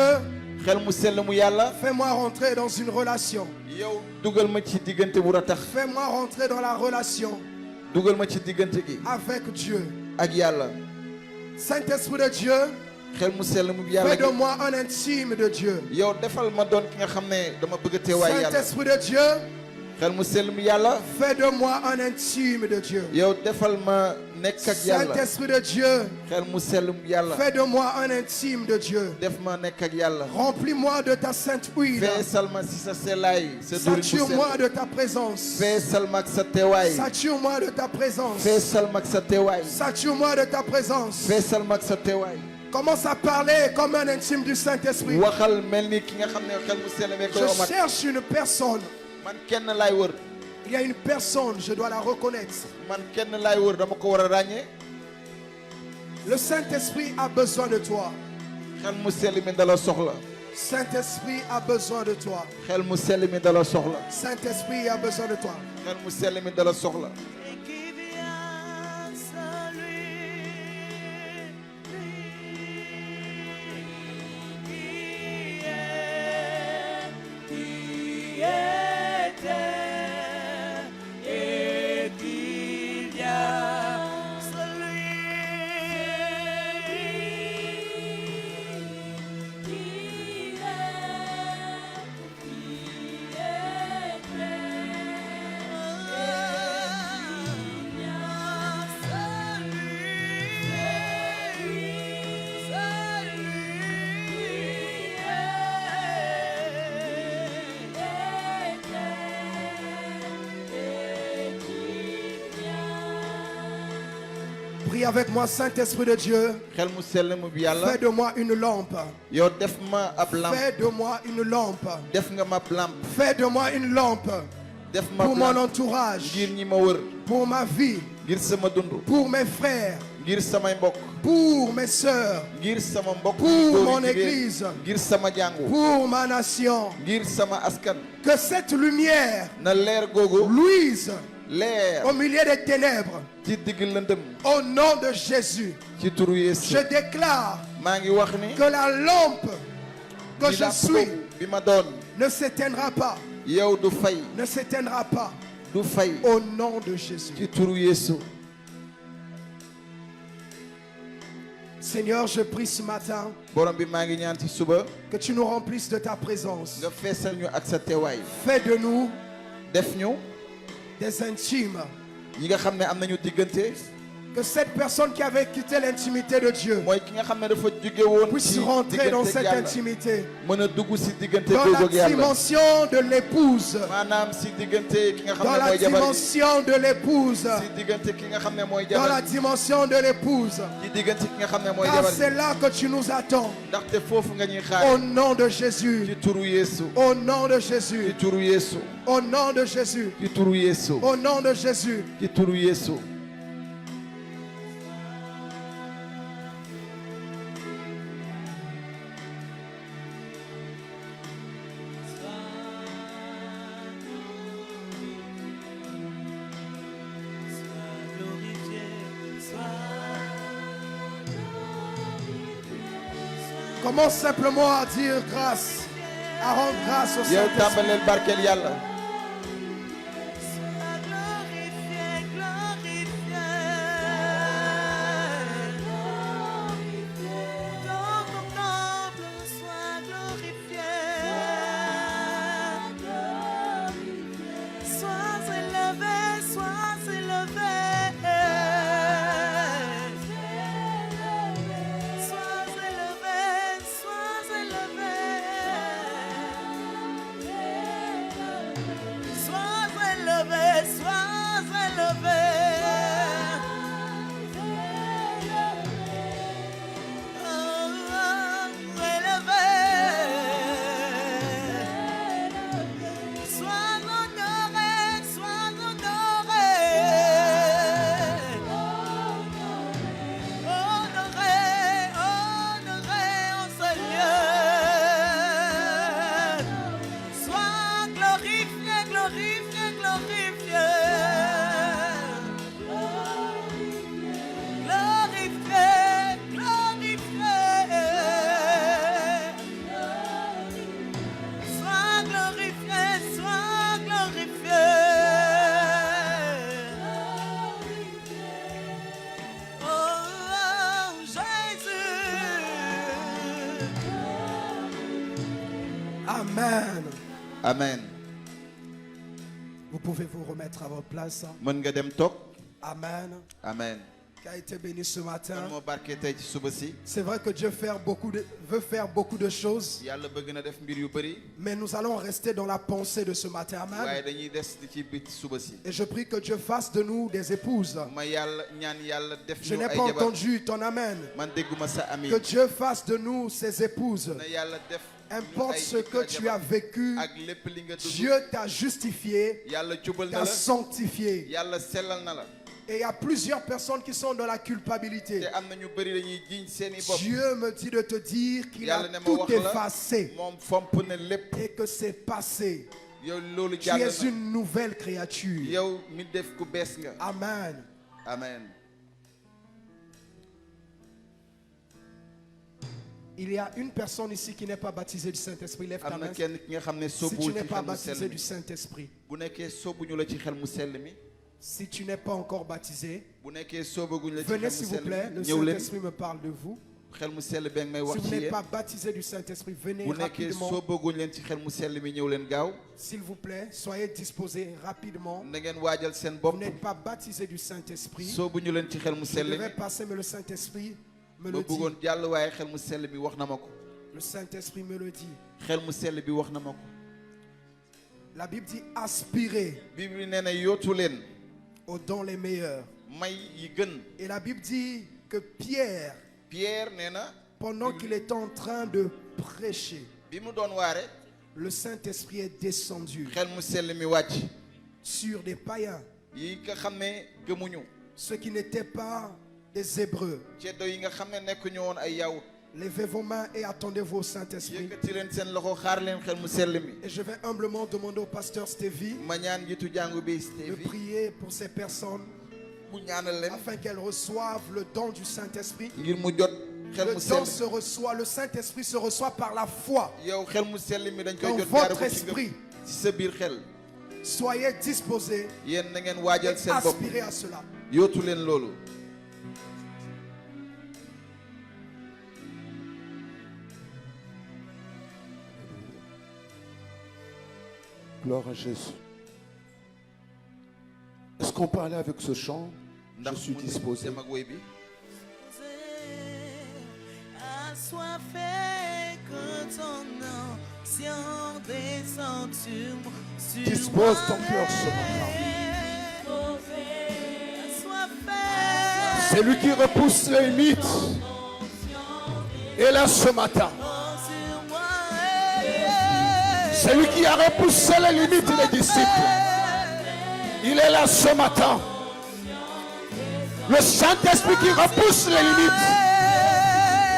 fais-moi rentrer dans une relation. Fais-moi rentrer dans la relation avec Dieu. Saint-Esprit de Dieu, fais de moi un intime de Dieu. Saint-Esprit de Dieu, fais de moi un intime de Dieu. Saint-Esprit de Dieu, fais de moi un intime de Dieu. Remplis-moi de ta sainte huile. Sature-moi de ta présence. Sature-moi de ta présence. Sature-moi de ta présence. Commence à parler comme un intime du Saint-Esprit. Je cherche une personne. Il y a une personne, je dois la reconnaître. Le Saint-Esprit a besoin de toi. Saint-Esprit a besoin de toi. Saint-Esprit a besoin de toi. Et qui vient celui qui était et qui vient, celui qui Prie avec moi, Saint-Esprit de Dieu. Fais de moi une lampe. Fais de moi une lampe. Fais de moi une lampe. Pour mon entourage. Pour ma vie. Pour mes frères. Pour mes soeurs. Pour mon église. Pour ma nation. Que cette lumière luise au milieu des ténèbres. Au nom de Jésus, je déclare que la lampe que je suis ne s'éteindra pas. Ne s'éteindra pas. Au nom de Jésus. Seigneur, je prie ce matin que tu nous remplisses de ta présence. Fais de nous des intimes. Que cette personne qui avait quitté l'intimité de Dieu puisse rentrer dans cette intimité. Dans la dimension de l'épouse. Dans la dimension de l'épouse. Dans la dimension de l'épouse. Car c'est là que tu nous attends. Au nom de Jésus. Au nom de Jésus. Au nom de Jésus. Au nom de Jésus. Commence simplement à dire grâce, à rendre grâce au Saint-Esprit. Amen. Vous pouvez vous remettre à votre place. Mën nga dem toog. Amen. Amen. Qui a été béni ce matin. Kan moo barke tey ci suba si. C'est vrai que Dieu veut faire beaucoup de choses. Yàlla bëgg na def mbir yu bari. Mais nous allons rester dans la pensée de ce matin. Amen. waaye dañuy des ci biir suba si. Et je prie que Dieu fasse de nous des épouses. ma yàlla ñaan yàlla def Je ñu n'ai ay pas jabar. entendu ton amen. man dégguma sa ami. Que Dieu fasse de nous ses épouses. na yàlla def. Importe ce que tu as vécu, ak lépp li nga dund. Dieu t'a justifié, yàlla jubal na t'a la. sanctifié. yàlla sellal na la. Et il y a plusieurs personnes qui sont dans la culpabilité. te am na ñu bari dañuy jiiñ seeni bopp. Dieu me dit de te dire qu'il a yàlla ne ma tout wax la effacé moom fomp na lépp. et que c'est passé. yow loolu Tu jàll es na. une nouvelle créature. yow mi def ku bees nga. Amen. Amen. Il y a une personne ici qui n'est pas baptisée du Saint-Esprit. Lève ta am na main. kenn ki nga xam ne Si tu sóobuwul n'es ci pas xel mu baptisé sell du mi. Saint-Esprit, bu nekkee sóobuñu la ci xel mu sell mi. si tu n'es pas encore baptisé, bu nekkee sóobaguñ la ci venez xel s'il mu vous sell plaît. mi. Le ñëw leen. Saint-Esprit me parle de vous. xel mu sell bi may Si wax vous ci n'êtes yéen. pas baptisé du Saint-Esprit, venez bu nekkee rapidement. sóobaguñ leen ci xel mu sell mi ñëw leen gaaw. S'il vous plaît, soyez disposés rapidement. na ngeen waajal seen Vous bopp. n'êtes pas baptisé du Saint-Esprit. sóobuñu leen ci xel mu Je sell mi. devais passer, mais le Saint-Esprit me ma le dit. bëggoon jàll waaye xel mu sell mi wax na ma ko. Le Saint-Esprit me le dit. xel mu sell bi wax na ma ko. La Bible dit aspirer Bible nee na yootu leen. aux dons les meilleurs. may yi gën. Et la Bible dit que Pierre, Pierre nee na. pendant qu'il était en train de prêcher, bi mu doon waare. le Saint-Esprit est descendu xel mu sell mi wàcc. sur des païens, yi nga xam ne gëmuñu. ceux qui n'étaient pas des Hébreux. ceddo yi nga xam ne nekkuñu woon ay yawut. Levez vos mains et attendez-vous au Saint-Esprit. yëkkati leen seen loxo xaar leen xel mu sell mi. Et je vais humblement demander au pasteur Stevie ma ñaan jiitu jàngu bi de Stevie. prier pour ces personnes mu ñaanal leen. afin qu'elles reçoivent le don du Saint-Esprit. ngir mu jot xel Le mu don sell. se reçoit, le Saint-Esprit se reçoit par la foi yow xel mu sell mi dañ koy dans jot jaare votre ko ci esprit. ci sa biir xel. Soyez disposés yéen na ngeen et waajal seen bopp. aspirez à cela. yootu leen loolu. Gloire à Jésus. Est-ce qu'on peut aller avec ce chant? Je suis disposé. dem ak woy bi. Assoiffé que ton onction descende sur moi. Dispose ton cœur ce matin. C'est lui qui repousse les limites. Et là ce matin, c'est lui qui a repoussé les limites des disciples. Il est là ce matin. Le Saint-Esprit qui repousse les limites.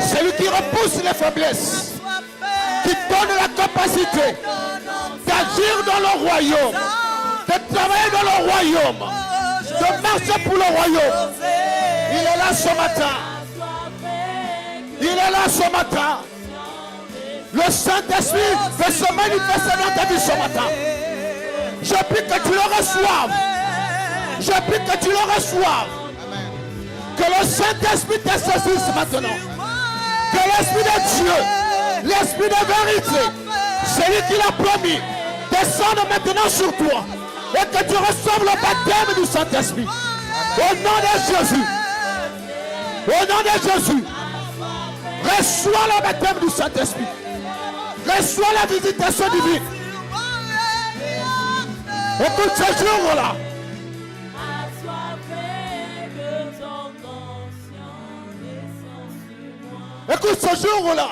C'est lui qui repousse les faiblesses. Qui donne la capacité d'agir dans le royaume. De travailler dans le royaume. De marcher pour le royaume. Il est là ce matin. Il est là ce matin. Le Saint-Esprit veut se manifester dans ta vie ce matin. Je prie que tu le reçoives. Je prie que tu le reçoives. Que le Saint-Esprit te saisisse maintenant. Que l'Esprit de Dieu, l'Esprit de vérité, celui qui l'a promis, descende maintenant sur toi. Et que tu reçoives le baptême du Saint-Esprit. Au nom de Jésus. Au nom de Jésus. Reçois le baptême du Saint-Esprit. Reçois la visitation divine. Écoute ce jour-là. Écoute ce jour-là.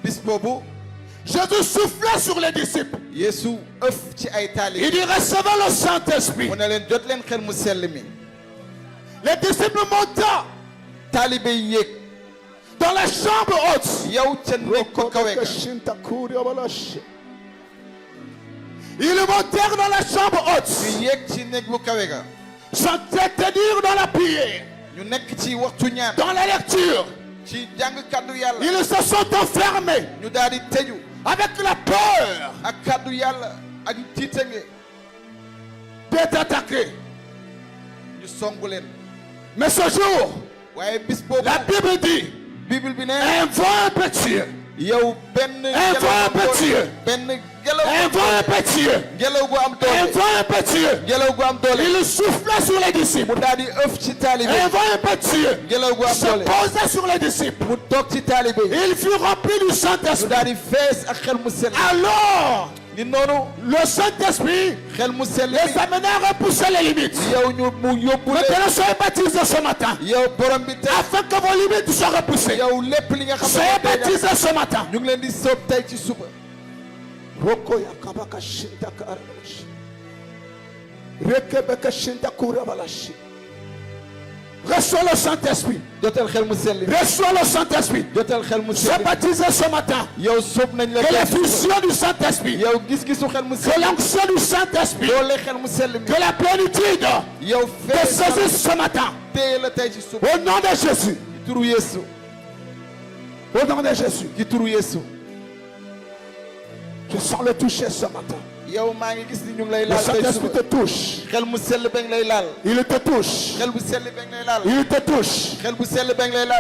bis boobu. Jésus souffla sur les disciples. Yeesu ëf ci ay taalibe. Il dit recevez le Saint-Esprit. mu ne leen jot leen xel mu sell mi. Les disciples montent taalibe yi yéeg. dans la chambre haute. yow ca nekk ko kawe ga. Ils montèrent dans la chambre haute. ñu yéeg ci néeg bu kawe ga. S'entretenir dans la prière. ñu nekk ci waxtu ñaan. Dans la lecture. ci jàng kaddu yàlla. Ils se sont enfermés. ñu daal di tëju. Avec la peur ak kaddu yàlla ak tiitange. d'être attaqués. ñu songu leen. Mais ce jour, waaye bis boobu. la Bible dit, Bible bi ne. un vent impétueux. yow benn. Un vent impétueux. benn Un vent impétueux. Un vent impétueux. Il soufflait sur les disciples. Un vent impétueux se posait sur les disciples. Il fut rempli du Saint-Esprit. Alors, le Saint-Esprit les amenait à repousser les limites. Maintenant, soyez baptisés ce matin. Afin que vos limites soient repoussées. Soyez baptisés ce matin. Reçois le Saint-Esprit. Reçois le Saint-Esprit. Sois baptisé ce matin. Que l'effusion du Saint-Esprit. Que l'onction du Saint-Esprit. Que la plénitude te saisisse ce matin. Au nom de Jésus. Au nom de Jésus. Je sens le toucher ce matin. Le Saint-Esprit te touche. Il te touche. Il te touche.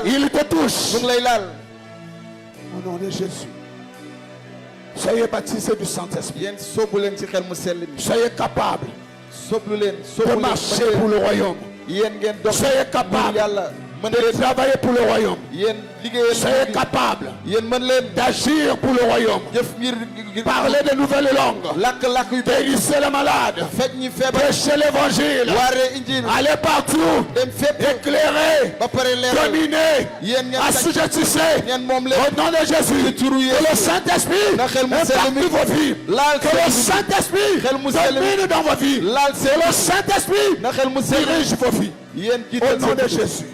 Il te touche. Au nom de Jésus. Soyez baptisés du Saint-Esprit. Soyez capables de marcher pour le royaume. Soyez capables de travailler pour le royaume. Soyez capables d'agir pour le royaume. Parler de nouvelles langues. Guérissez les malades. Prêcher l'évangile. Aller partout. Éclairer. Dominer. Assujettissez. Au nom de Jésus. Que le Saint-Esprit impacte vos vies. Que le Saint-Esprit domine dans vos vies. Que le Saint-Esprit dirige vos vies. Au nom de Jésus.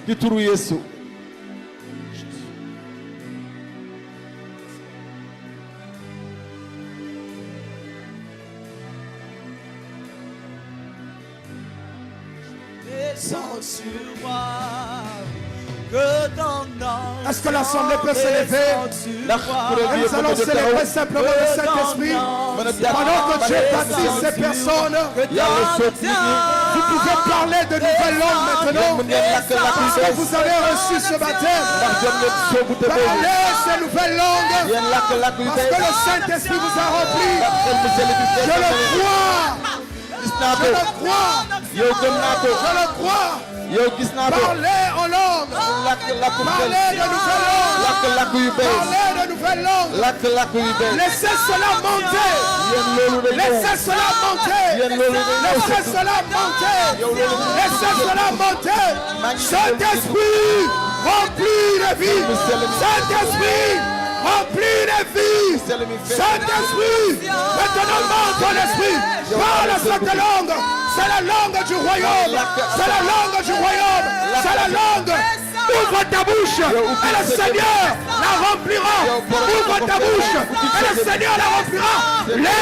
Est-ce que l'assemblée peut se lever? Nous allons célébrer simplement le Saint-Esprit. Pendant que Dieu baptise ces personnes, vous pouvez parler de nouvelles langues maintenant. Parce que vous avez reçu ce baptême. Parlez ces nouvelles langues. Parce que le Saint-Esprit vous a rempli. Je le crois. Je le crois. Je le crois. Parlez en langue. Parlez de nouvelles langues. Parlez de nouvelles langues. Laissez cela monter. Laissez cela monter. Laissez cela monter. Laissez cela monter. Saint-Esprit, remplis les vies. Saint-Esprit, remplis les vies. Saint-Esprit, maintenant monte ton esprit. Parle cette langue. C'est la langue du royaume. C'est la langue du royaume. C'est la langue. Ouvre ta bouche et le Seigneur la remplira. Ouvre ta bouche et le Seigneur la remplira. Les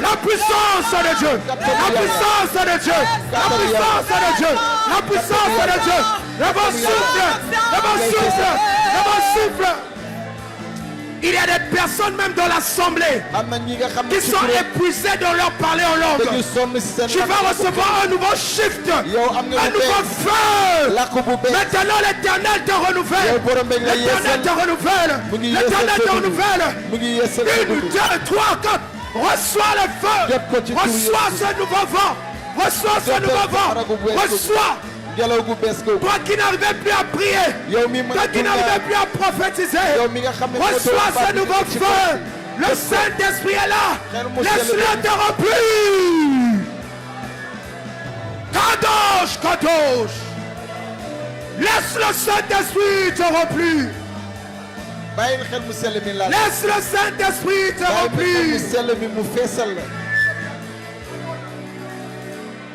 la puissance de Dieu. La puissance de Dieu. La puissance de Dieu. La puissance de Dieu. Le bon souffle. Le bon souffle. Le bon souffle. Il y a des personnes même dans l'assemblée qui sont épuisées de leur parler en langue. Tu vas recevoir un nouveau shift, un nouveau feu. Maintenant l'éternel te renouvelle. L'éternel te renouvelle. L'éternel te renouvelle. 1, 2, 3, 4. Reçois le feu. Reçois ce nouveau vent. Reçois ce nouveau vent. Reçois. Toi qui n'arrivais plus à prier, toi qui n'arrivais plus à prophétiser, reçois ce nouveau feu. Le Saint-Esprit est là. Laisse-le te remplir. Kadosh, Kadosh. Laisse le Saint-Esprit te remplir. Laisse le Saint-Esprit te remplir.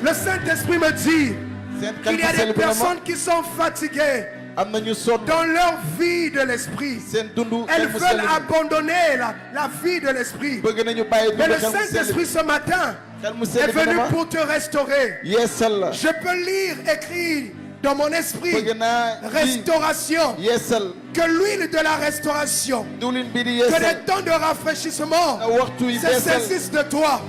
Le Saint-Esprit me dit, il y a des personnes qui sont fatiguées dans leur vie de l'esprit. Elles veulent abandonner la vie de l'esprit. Mais le Saint-Esprit ce matin est venu pour te restaurer. Je peux lire écrit dans mon esprit restauration. Que l'huile de la restauration, que les temps de rafraîchissement se saisissent de toi.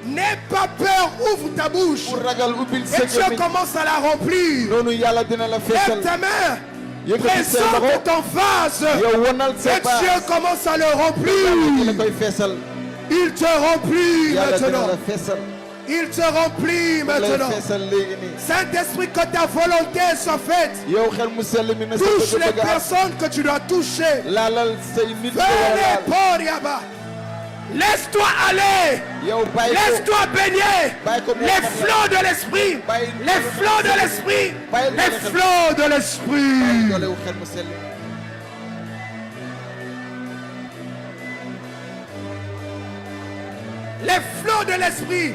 N'aie pas peur, ouvre ta bouche. Et Dieu commence à la remplir. Lève ta main Présente ton vase. Et Dieu commence à le remplir. Il te remplit maintenant. Il te remplit maintenant. Saint-Esprit, que ta volonté soit faite. Touche les personnes que tu dois toucher. Laisse-toi aller. Laisse-toi baigner. Les flots de l'esprit. Les flots de l'esprit. Les flots de l'esprit. Les flots de l'esprit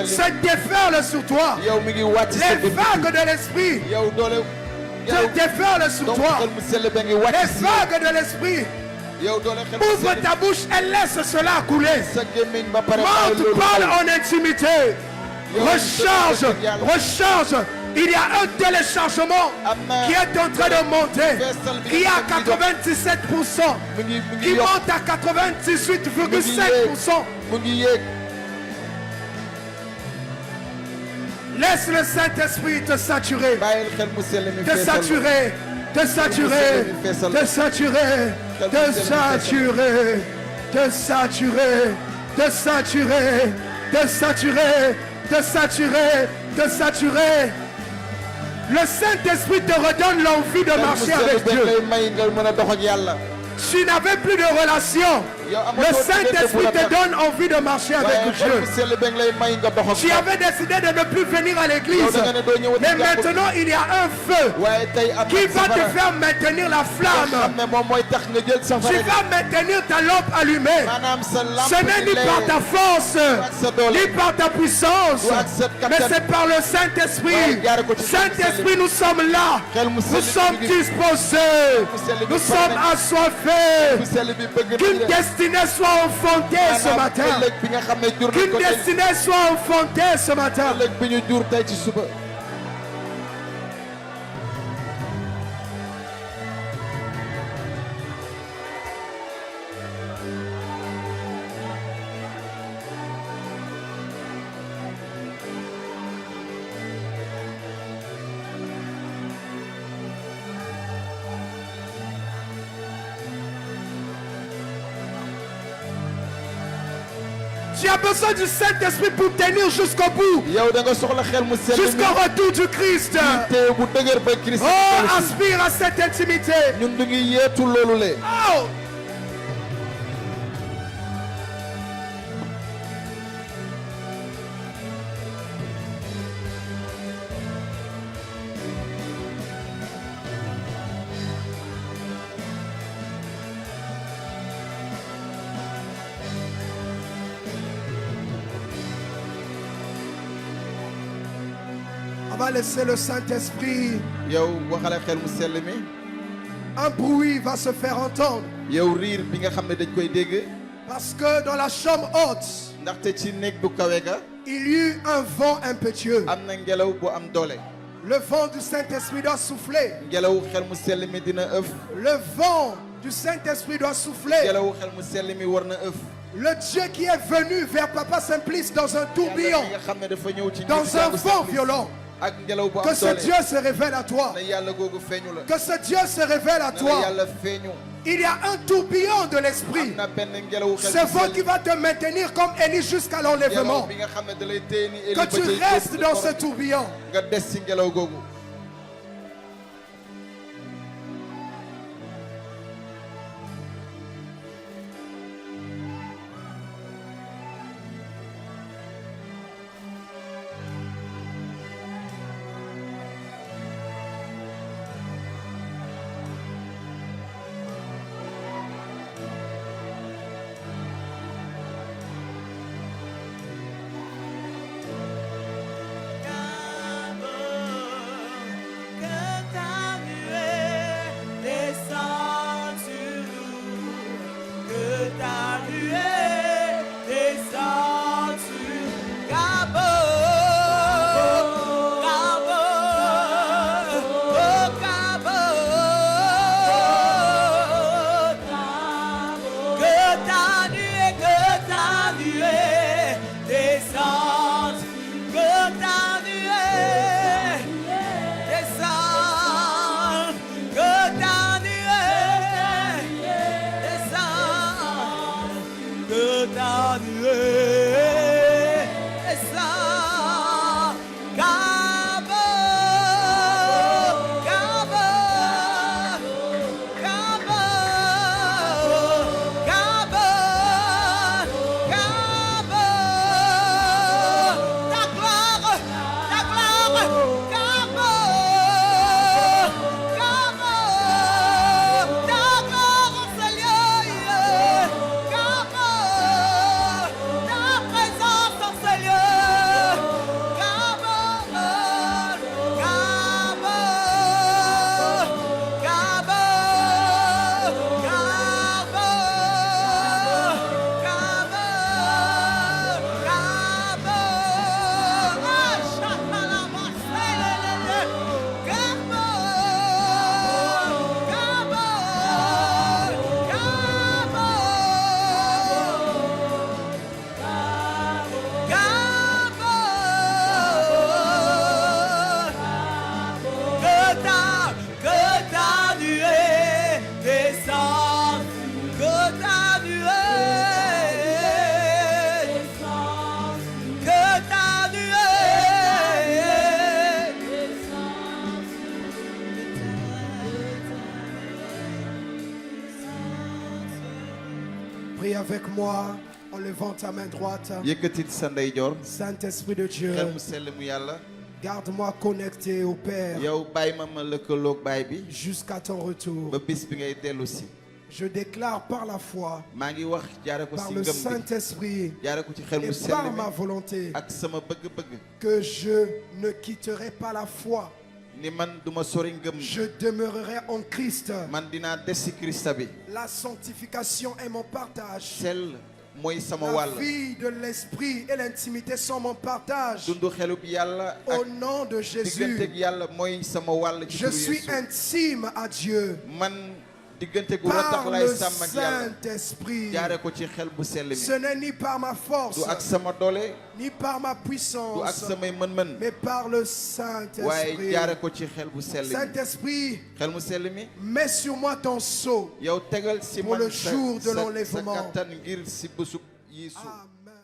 se déferlent sur toi. Les vagues de l'esprit se déferlent sur toi. Les vagues de l'esprit. Ouvre ta bouche et laisse cela couler. Monte, parle en intimité. Recharge, recharge. Il y a un téléchargement qui est en train de monter, qui est à 97%, qui monte à 98,5%. Laisse le Saint-Esprit te saturer, te saturer, te saturer, te saturer, te saturer, te saturer, te saturer, te saturer, te saturer, te saturer. Le Saint-Esprit te redonne l'envie de marcher avec Dieu. Tu n'avais plus de relation. Le Saint-Esprit te donne envie de marcher avec Dieu. Tu avais décidé de ne plus venir à l'église. Mais maintenant, il y a un feu qui va te faire maintenir la flamme. Tu vas maintenir ta lampe allumée. Ce n'est ni par ta force, ni par ta puissance, mais c'est par le Saint-Esprit. Saint-Esprit, nous sommes là. Nous sommes disposés. Nous sommes assoiffés. Qu'une destinée soit enfantée ce matin. Qu'une destinée soit enfantée ce matin. Tu as besoin du Saint-Esprit pour tenir jusqu'au bout. Jusqu'au retour du Christ. Oh, aspire à cette intimité. Oh. On va laisser le Saint-Esprit. Un bruit va se faire entendre. Parce que dans la chambre haute, il y eut un vent impétueux. Le vent du Saint-Esprit doit souffler. Le vent du Saint-Esprit doit souffler. Le Dieu qui est venu vers Papa Simplice dans un tourbillon, dans un vent violent. Que ce Dieu se révèle à toi. Que ce Dieu se révèle à toi. Il y a un tourbillon de l'esprit. Ce vent qui va te maintenir comme Élie jusqu'à l'enlèvement. Que tu restes dans ce tourbillon. t'as nué. Et ça, Prie avec moi en levant ta main droite. Saint-Esprit de Dieu, garde-moi connecté au Père jusqu'à ton retour. Je déclare par la foi, par le Saint-Esprit et par ma volonté que je ne quitterai pas la foi. Je demeurerai en Christ. La sanctification est mon partage. La vie de l'esprit et l'intimité sont mon partage. Au nom de Jésus, je suis intime à Dieu par le Saint-Esprit. Ce n'est ni par ma force, ni par ma puissance, mais par le Saint-Esprit. Saint-Esprit, mets sur moi ton sceau pour le jour de l'enlèvement. Amen.